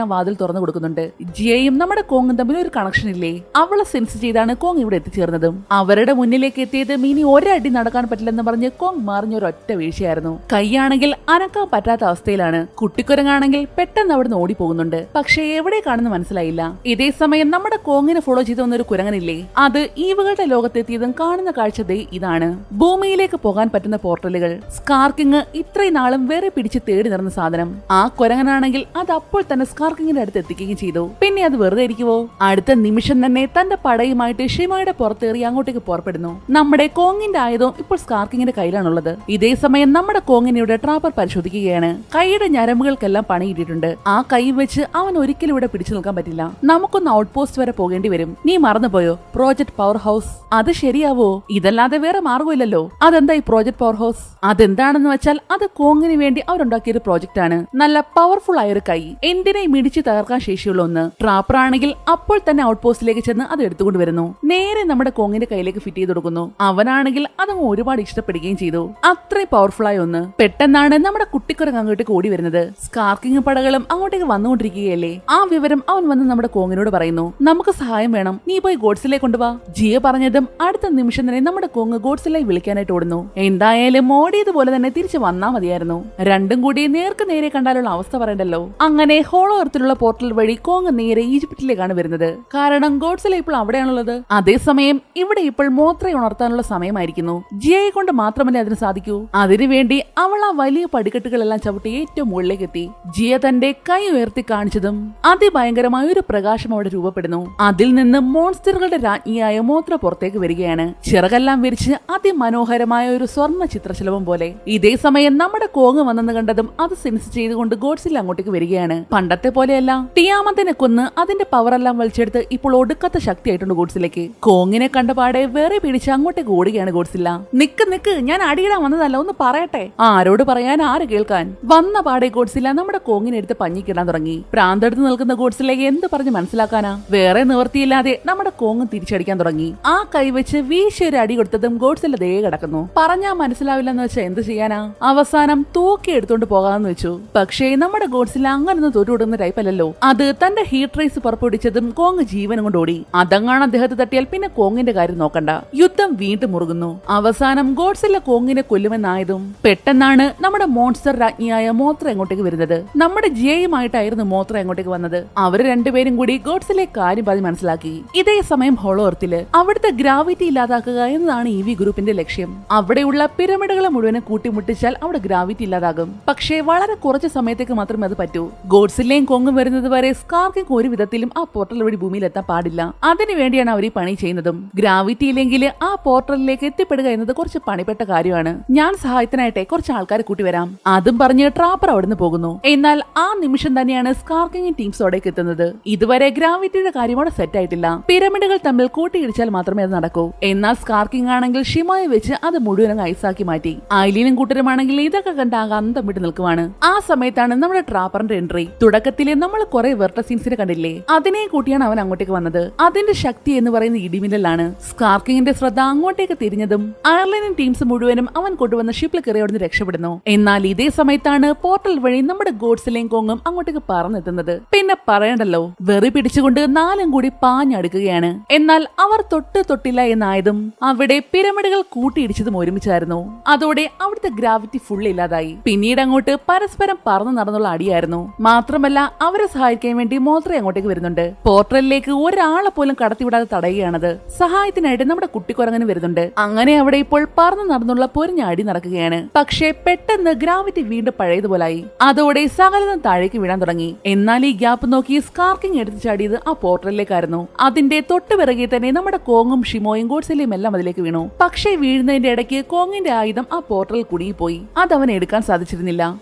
ആ വാതിൽ തുറന്നു കൊടുക്കുന്നുണ്ട്. ജിയയും നമ്മുടെ കോങ്ങും തമ്മിൽ ഒരു കണക്ഷൻ ഇല്ലേ, അവളെ സെൻസ് ചെയ്താണ് കോങ് ഇവിടെ എത്തിച്ചേർന്നതും. അവരുടെ മുന്നിലേക്ക് എത്തിയതും ഇനി ഒരടി നടക്കാൻ പറ്റില്ലെന്ന് പറഞ്ഞ് കോങ് മറിഞ്ഞൊരൊറ്റ വീഴ്ചയായിരുന്നു. കൈയാണെങ്കിൽ അനക്കാൻ പറ്റാത്ത അവസ്ഥയിലാണ്. കുട്ടിക്കുരങ്ങാണെങ്കിൽ പെട്ടെന്ന് അവിടുന്ന് ഓടിപ്പോകുന്നുണ്ട്. പക്ഷേ എവിടെ കാണുന്ന മനസ്സിലായില്ല. ഇതേ സമയം നമ്മുടെ കോങ്ങിനെ ഫോളോ ചെയ്ത് വന്നൊരു കുരങ്ങനില്ലേ, അത് ഈവുകളുടെ ലോകത്തെത്തിയതും കാണുന്ന കാഴ്ച ഇതാണ്. ഭൂമിയിലേക്ക് പോകാൻ പറ്റുന്ന പോർട്ടലുകൾ. സ്കാർക്കിങ് ഇത്രയും നാളും വേറെ പിടിച്ച് തേടി നടന്ന സാധനം. ആ കുരങ്ങനാണെങ്കിൽ അത് അപ്പോൾ തന്നെ സ്കാർക്കിങ്ങിന്റെ അടുത്ത് എത്തിക്കുകയും ചെയ്തു. പിന്നെ അത് വെറുതെ ഇരിക്കുവോ? അടുത്ത നിമിഷം തന്നെ തന്റെ പടയുമായിട്ട് ഷിമയുടെ പുറത്തേറി അങ്ങോട്ടേക്ക് പുറപ്പെടുന്നു. നമ്മുടെ കോങ്ങിന്റെ ആയുധം ഇപ്പോൾ സ്കാർക്കിങ്ങിന്റെ കയ്യിലാണുള്ളത്. ഇതേ സമയം നമ്മുടെ കോങ്ങിനെയുടെ ട്രാപ്പർ പരിശോധിക്കുകയാണ്. കൈയുടെ ഞരമ്പുകൾക്കെല്ലാം പണിയിട്ടിട്ടുണ്ട്. ആ കൈ വെച്ച് അവൻ ഒരിക്കലും ഇവിടെ പിടിച്ചു നിൽക്കാൻ പറ്റില്ല. നമുക്കൊന്ന് ഔട്ട് പോസ്റ്റ് വരെ പോകേണ്ടി വരും. നീ മറന്നുപോയോ പ്രോജക്ട് പവർ ഹൗസ്? അത് ശരിയാവോ? ഇതല്ലാതെ വേറെ മാർഗമില്ലല്ലോ. അതെന്താ ഈ പ്രോജക്ട് പവർ ഹൗസ്? അതെന്താണെന്ന് വെച്ചാൽ അത് കോങ്ങിന് വേണ്ടി അവരുണ്ടാക്കിയ ഒരു പ്രോജക്റ്റ് ആണ്. നല്ല പവർഫുൾ ആയ ഒരു കൈ, എന്തിനേയും ഇടിച്ച് തകർക്കാൻ ശേഷിയുള്ള ഒന്ന്. ട്രാപ്പർ ആണെങ്കിൽ അപ്പോൾ തന്നെ ഔട്ട് പോസ്റ്റിലേക്ക് ചെന്ന് അത് എടുത്തുകൊണ്ട് വരുന്നു. നേരെ നമ്മുടെ കോങ്ങിന്റെ കയ്യിലേക്ക് ഫിറ്റ് ചെയ്ത് കൊടുക്കുന്നു. അവനാണെങ്കിൽ അതങ്ങ് ഒരുപാട് ഇഷ്ടപ്പെടുകയും ചെയ്തു. അത്രയും പവർഫുൾ ആയ ഒന്ന്. പെട്ടെന്നാണ് നമ്മുടെ കുട്ടിക്കുരങ്ങ് അങ്ങോട്ടേക്ക് ഓടി വരുന്നത്. സ്കാർക്കിങ് പടകളും അങ്ങോട്ടേക്ക് വന്നുകൊണ്ടിരിക്കുകയല്ലേ. ആ വിവരം അവൻ വന്ന് നമ്മുടെ കോങ്ങിനോട് പറയുന്നു. നമുക്ക് സഹായം വേണം, നീ പോയി ഗോഡ്സിലെ കൊണ്ടുവാ. ജിയ പറഞ്ഞതും അടുത്ത നിമിഷം തന്നെ നമ്മുടെ കോങ് ഗോഡ്സിലായി വിളിക്കാനായിട്ട് ഓടുന്നു. എന്തായാലും ഓടിയതുപോലെ തന്നെ തിരിച്ചു വന്നാ മതിയായിരുന്നു. രണ്ടും കൂടി നേർക്ക് നേരെ കണ്ടാലുള്ള അവസ്ഥ പറയണ്ടല്ലോ. അങ്ങനെ ഹോളോ എർത്തിലുള്ള പോർട്ടൽ വഴി കോങ് നേരെ ഈജിപ്തിലേക്കാണ് വരുന്നത്. കാരണം ഗോഡ്സില ഇപ്പോൾ അവിടെയാണുള്ളത്. അതേസമയം ഇവിടെ ഇപ്പോൾ മോത്രയെ ഉണർത്താനുള്ള സമയമായിരിക്കുന്നു. ജിയയെ കൊണ്ട് മാത്രമല്ലേ അതിന് സാധിക്കൂ. അതിനുവേണ്ടി അവൾ ആ വലിയ പടിക്കെട്ടുകളെല്ലാം ചവിട്ടി ഏറ്റവും മുകളിലേക്ക് എത്തി. ജിയ തന്റെ കൈ ഉയർത്തി കാണിച്ചതും അതിഭയങ്കരമായ ഒരു പ്രകാശം അവിടെ രൂപപ്പെടുന്നു. അതിൽ നിന്ന് മോൺസ്റ്ററുകളുടെ രാജ്ഞിയായ മോത്ര പുറത്തേക്ക് വരികയാണ്. ചിറകെല്ലാം വിരിച്ച് അതിമനോഹരമായ ഒരു സ്വർണ്ണ ചിത്രശലഭം പോലെ. ഇതേ സമയം നമ്മുടെ കോങ് വന്നെന്ന് കണ്ടതും അത് സെൻസ് ചെയ്തുകൊണ്ട് ഗോഡ്സില്ല അങ്ങോട്ടേക്ക് വരികയാണ്. പണ്ടത്തെ പോലെയല്ല, ടിയാമത്തിനെ കൊന്ന് അതിന്റെ പവറെല്ലാം വലിച്ചെടുത്ത് ഇപ്പോൾ ഒടുക്കത്ത ശക്തിയായിട്ടുണ്ട് ഗോഡ്സിലേക്ക്. കോങ്ങിനെ കണ്ടപാടെ വേറെ പിടിച്ച് അങ്ങോട്ടേക്ക് ഓടുകയാണ് ഗോഡ്സില്ല. നിക്ക് ഞാൻ അടിയിടാൻ വന്നതല്ല, ഒന്ന് പറയട്ടെ. ആരോട് പറയാൻ, ആര് കേൾക്കാൻ? വന്ന പാടെ ഗോഡ്സില്ല നമ്മുടെ കോങ്ങിനെ എടുത്ത് പഞ്ഞിക്കിടാൻ തുടങ്ങി. പ്രാന്തെടുത്ത് നിൽക്കുന്ന ഗോഡ്സിലേക്ക് എന്ത് പറഞ്ഞ് മനസ്സിലാക്കാനാ? വേറെ നിവർത്തിയില്ലാതെ നമ്മുടെ കോങ് തിരിച്ചടിക്കാൻ തുടങ്ങി. ആ കൈവച്ച് വീശിയൊരു അടി കൊടുത്തതും ഗോഡ്സില്ല ദേ കിടക്കുന്നു. പറഞ്ഞാ മനസ്സിലാവില്ലെന്ന് വെച്ചാൽ എന്ത് ചെയ്യാനാ? അവസാനം തൂക്കി എടുത്തോണ്ട് പോകാമെന്ന് വെച്ചു. പക്ഷേ നമ്മുടെ ഗോഡ്സില്ല അങ്ങനൊന്നും തൊട്ടുവിടുന്ന ടൈപ്പ് അല്ലല്ലോ. അത് തന്റെ ഹീറ്റ് റേസ് പുറപ്പെടുവിച്ചതും കോങ് ജീവനും കൊണ്ട് ഓടി. അതങ്ങാണ് അദ്ദേഹത്തെ തട്ടിയാൽ പിന്നെ കോങ്ങിന്റെ കാര്യം നോക്കണ്ട. യുദ്ധം വീണ്ടും മുറുകുന്നു. അവസാനം ഗോഡ്സില്ല കോങ്ങിനെ കൊല്ലുമെന്നായതും പെട്ടെന്നാണ് നമ്മുടെ മോൺസ്റ്റർ രാജ്ഞിയായ മോത്ര എങ്ങോട്ടേക്ക് വരുന്നത്. നമ്മുടെ ജിയയുമായിട്ടായിരുന്നു മോത്ര എങ്ങോട്ടേക്ക് വന്നത്. അവര് രണ്ടുപേരും കൂടി ഗോഡ്സിലെ കാര്യം പറഞ്ഞ് മനസ്സിലാക്കി. ഇതേ സമയം ഹോളോ എർത്തില് അവിടുത്തെ ഗ്രാവിറ്റി ഇല്ലാതാക്കുക എന്നതാണ് ഇവി ഗ്രൂപ്പിന്റെ ലക്ഷ്യം. അവിടെയുള്ള പിരമിഡുകളെ മുഴുവനും കൂട്ടിമുട്ടിച്ചാൽ അവിടെ ഗ്രാവിറ്റി ഇല്ലാതാകും. പക്ഷേ വളരെ കുറച്ച് സമയത്തേക്ക് മാത്രമേ അത് പറ്റൂ. ഗോഡ്സിലെയും കോങ്ങും വരുന്നത് വരെ സ്കാർക്കിങ് ഒരു വിധത്തിലും ആ പോർട്ടൽ വഴി ഭൂമിയിൽ എത്താൻ പാടില്ല. അതിനുവേണ്ടിയാണ് അവർ ഈ പണി ചെയ്യുന്നതും. ഗ്രാവിറ്റി ഇല്ലെങ്കിൽ ആ പോർട്ടലിലേക്ക് എത്തിപ്പെടുക എന്നത് കുറച്ച് പണിപ്പെട്ട കാര്യമാണ്. ഞാൻ സഹായത്തിനായിട്ടെ കുറച്ച് ആൾക്കാരെ കൂട്ടി വരാം. അതും പറഞ്ഞ് ട്രാപ്പർ അവിടുന്ന് പോകുന്നു. എന്നാൽ ആ നിമിഷം തന്നെയാണ് സ്കാർക്കിങ് ടീംസ് അവിടേക്ക് എത്തുന്നത്. ഇതുവരെ ഗ്രാവിറ്റിയുടെ കാര്യം അവിടെ സെറ്റ് ആയിട്ടില്ല. പിരമിഡുകൾ തമ്മിൽ കൂട്ടിയിടിച്ചാൽ മാത്രമേ അത് നടക്കൂ. എന്നാൽ സ്കാർക്കിങ് ആണെങ്കിൽ ഷിമയെ വെച്ച് അത് മുഴുവനും ഐസാക്കി മാറ്റി. ഐലിനും കൂട്ടരുമാണെങ്കിൽ ഇതൊക്കെ കണ്ട് ആകെ അന്തം വിട്ട് നിൽക്കുവാണ്. ആ സമയത്താണ് നമ്മുടെ ട്രാപ്പറിന്റെ എൻട്രി. തുടക്കത്തില് നമ്മൾ കുറെ വെർട്ടസീൻസിനെ കണ്ടില്ലേ, അതിനെ കൂട്ടിയാണ് അവൻ അങ്ങോട്ടേക്ക് വന്നത്. അതിന്റെ ശക്തി എന്ന് പറയുന്ന ഇടിമിന്നലാണ്. സ്കാർക്കിങ്ങിന്റെ ശ്രദ്ധ അങ്ങോട്ടേക്ക് തിരിഞ്ഞതും അയർലൻഡ് ടീംസ് മുഴുവനും അവൻ കൊണ്ടുവന്ന ഷിപ്പിൽ കയറി അവിടുന്ന് രക്ഷപ്പെടുന്നു. എന്നാൽ ഇതേ സമയത്താണ് പോർട്ടൽ വഴി നമ്മുടെ ഗോഡ്സിലെയും കോങ്ങും അങ്ങോട്ടേക്ക് പറന്നെത്തുന്നത്. പിന്നെ പറയണ്ടല്ലോ, വെറി പിടിച്ചുകൊണ്ട് നാലും കൂടി പാഞ്ഞടുക്കുകയാണ്. എന്നാൽ അവർ തൊട്ടില്ല എന്നായതും അവിടെ പിരമിഡുകൾ കൂട്ടിയിടിച്ചതും ഒരുമിച്ചായിരുന്നു. അതോടെ അവിടുത്തെ ഗ്രാവിറ്റി ഫുൾ ഇല്ലാതായി. പിന്നീട് പിന്നീട് അങ്ങോട്ട് പരസ്പരം പറന്നു നടന്നുള്ള അടിയായിരുന്നു. മാത്രമല്ല അവരെ സഹായിക്കാൻ വേണ്ടി മോത്ര അങ്ങോട്ടേക്ക് വരുന്നുണ്ട്. പോർട്ടലിലേക്ക് ഒരാളെ പോലും കടത്തിവിടാതെ തടയുകയാണത്. സഹായത്തിനായിട്ട് നമ്മുടെ കുട്ടിക്കുരങ്ങന് വരുന്നുണ്ട്. അങ്ങനെ അവിടെ ഇപ്പോൾ പറന്നു നടന്നുള്ള പൊരിഞ്ഞ അടി നടക്കുകയാണ്. പക്ഷേ പെട്ടെന്ന് ഗ്രാവിറ്റി വീണ്ടും പഴയതുപോലായി. അതോടെ സകലതും താഴേക്ക് വീഴാൻ തുടങ്ങി. എന്നാൽ ഈ ഗ്യാപ്പ് നോക്കി സ്കാർക്കിങ് എടുത്ത് ചാടിയത് ആ പോർട്ടലിലേക്കായിരുന്നു. അതിന്റെ തൊട്ടു പിറകെ തന്നെ നമ്മുടെ കോങ്ങും ഷിമോയും ഗോഡ്സിലയും എല്ലാം അതിലേക്ക് വീണു. പക്ഷേ വീഴുന്നതിന്റെ ഇടയ്ക്ക് കോങ്ങിന്റെ ആയുധം ആ പോർട്ടലിൽ കുടുങ്ങിപ്പോയി. അത് അവൻ എടുക്കാൻ സാധിച്ചിരുന്നില്ല.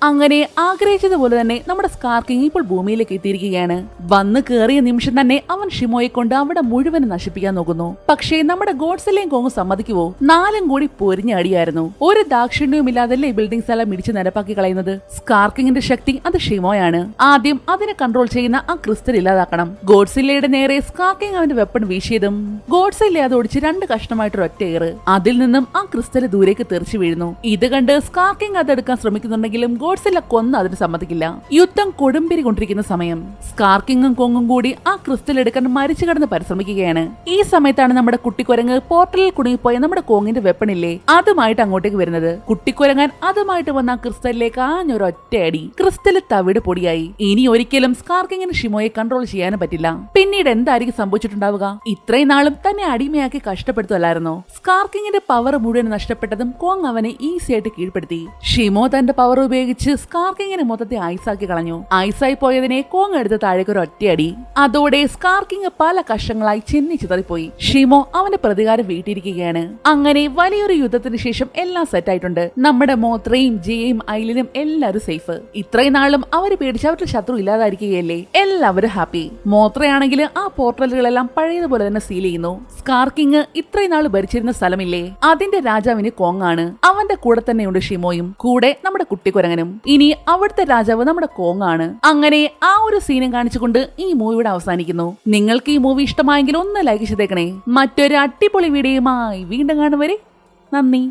അങ്ങനെ ആഗ്രഹിച്ചതുപോലെ തന്നെ നമ്മുടെ സ്കാർക്കിങ് ഇപ്പോൾ ഭൂമിയിലേക്ക് എത്തിയിരിക്കുകയാണ്. വന്ന് കേറിയ നിമിഷം തന്നെ അവൻ ഷിമോയെ കൊണ്ട് അവിടെ മുഴുവൻ നശിപ്പിക്കാൻ നോക്കുന്നു. പക്ഷേ നമ്മുടെ ഗോഡ്സിലയും കോങ്ങും സമ്മതിക്കുവോ? നാലും കൂടി പൊരിഞ്ഞ അടിയായിരുന്നു. ഒരു ദാക്ഷിണ്യവുമില്ലാതല്ലേ ബിൽഡിംഗ്സ് എല്ലാം ഇടിച്ച് നിരപ്പാക്കി കളയുന്നത്. സ്കാർക്കിങ്ങിന്റെ ശക്തി അത് ഷിമോയാണ്. ആദ്യം അതിനെ കൺട്രോൾ ചെയ്യുന്ന ആ ക്രിസ്റ്റൽ ഇല്ലാതാക്കണം. ഗോഡ്സില്ലയുടെ നേരെ സ്കാർക്കിങ് അവന്റെ വെപ്പൺ വീശിയതും ഗോഡ്സില്ല അത് ഒടിച്ച് രണ്ട് കഷ്ണമായിട്ടൊരു ഒറ്റ ഏറ്. അതിൽ നിന്നും ആ ക്രിസ്റ്റൽ ദൂരേക്ക് തെറിച്ചു വീഴുന്നു. ഇത് കണ്ട് സ്കാർക്കിങ് അതെടുക്കാൻ ശ്രമിക്കുന്നുണ്ടെങ്കിലും ഗോഡ്സില്ല കൊന്ന് അതിന് സമ്മതിക്കില്ല. യുദ്ധം കൊടുമ്പിരി കൊണ്ടിരിക്കുന്ന സമയം സ്കാർക്കിങ്ങും കൊങ്ങും കൂടി ആ ക്രിസ്റ്റൽ എടുക്കാൻ മരിച്ചു കിടന്ന് പരിശ്രമിക്കുകയാണ്. ഈ സമയത്താണ് നമ്മുടെ കുട്ടിക്കുരങ്ങ് പോർട്ടലിൽ കുടുങ്ങിപ്പോയ നമ്മുടെ കോങ്ങിന്റെ വെപ്പണില്ലേ അതുമായിട്ട് അങ്ങോട്ടേക്ക് വരുന്നത്. കുട്ടിക്കുരങ്ങൻ അതുമായിട്ട് വന്ന ആ ക്രിസ്റ്റലിലേക്ക് ആഞ്ഞൊരു ഒറ്റയടി. ക്രിസ്റ്റല് തവിട് പൊടിയായി. ഇനി ഒരിക്കലും സ്കാർക്കിങ്ങിന് ഷിമോയെ കൺട്രോൾ ചെയ്യാനും പറ്റില്ല. പിന്നീട് എന്തായിരിക്കും സംഭവിച്ചിട്ടുണ്ടാവുക? ഇത്രയും നാളും തന്നെ അടിമയാക്കി കഷ്ടപ്പെടുത്തല്ലായിരുന്നോ? സ്കാർക്കിങ്ങിന്റെ പവർ മുഴുവൻ നഷ്ടപ്പെട്ടതും കോങ് അവനെ ഈസി ആയിട്ട് കീഴ്പ്പെടുത്തി. ഷിമോ തന്റെ പവർ ഉപയോഗിച്ച് സ്കാർക്കിങ്ങിനെ മൊത്തത്തെ ഐസാക്കി കളഞ്ഞു. ഐസായി പോയതിനെ കോങ് എടുത്ത് താഴേക്ക് ഒരു ഒറ്റയടി. അതോടെ സ്കാർക്കിങ് പല കഷങ്ങളായി ചെന്നി ചിതറിപ്പോയി. ഷിമോ അവന്റെ പ്രതികാരം വീട്ടിയിരിക്കുകയാണ്. അങ്ങനെ വലിയൊരു യുദ്ധത്തിന് ശേഷം എല്ലാം സെറ്റ് ആയിട്ടുണ്ട്. നമ്മുടെ മോത്രയും ജെയും ഐലിനും എല്ലാവരും സേഫ്. ഇത്രയും നാളും അവര് പേടിച്ച് അവരുടെ ശത്രു ഇല്ലാതായിരിക്കുകയല്ലേ. എല്ലാവരും ഹാപ്പി. മോത്രയാണെങ്കിൽ ആ പോർട്ടലുകളെല്ലാം പഴയതുപോലെ തന്നെ സീൽ ചെയ്യുന്നു. സ്കാർക്കിങ് ഇത്രയും നാൾ ഭരിച്ചിരുന്ന സ്ഥലമില്ലേ അതിന്റെ രാജാവിന് കോങ് ആണ്. അവന്റെ കൂടെ തന്നെയുണ്ട് ഷിമോയും, കൂടെ നമ്മുടെ കുട്ടിക്കുരങ്ങനും. ഇനി അവിടുത്തെ രാജാവ് നമ്മുടെ കോങ് ആണ്. അങ്ങനെ ആ ഒരു സീനും കാണിച്ചുകൊണ്ട് ഈ മൂവിയുടെ അവസാനിക്കുന്നു. നിങ്ങൾക്ക് ഈ മൂവി ഇഷ്ടമായെങ്കിൽ ഒന്ന് ലൈക്ക് ചെയ്തേക്കണേ. മറ്റൊരു അടിപൊളി വീഡിയോയുമായി വീണ്ടും കാണും വരെ നന്ദി.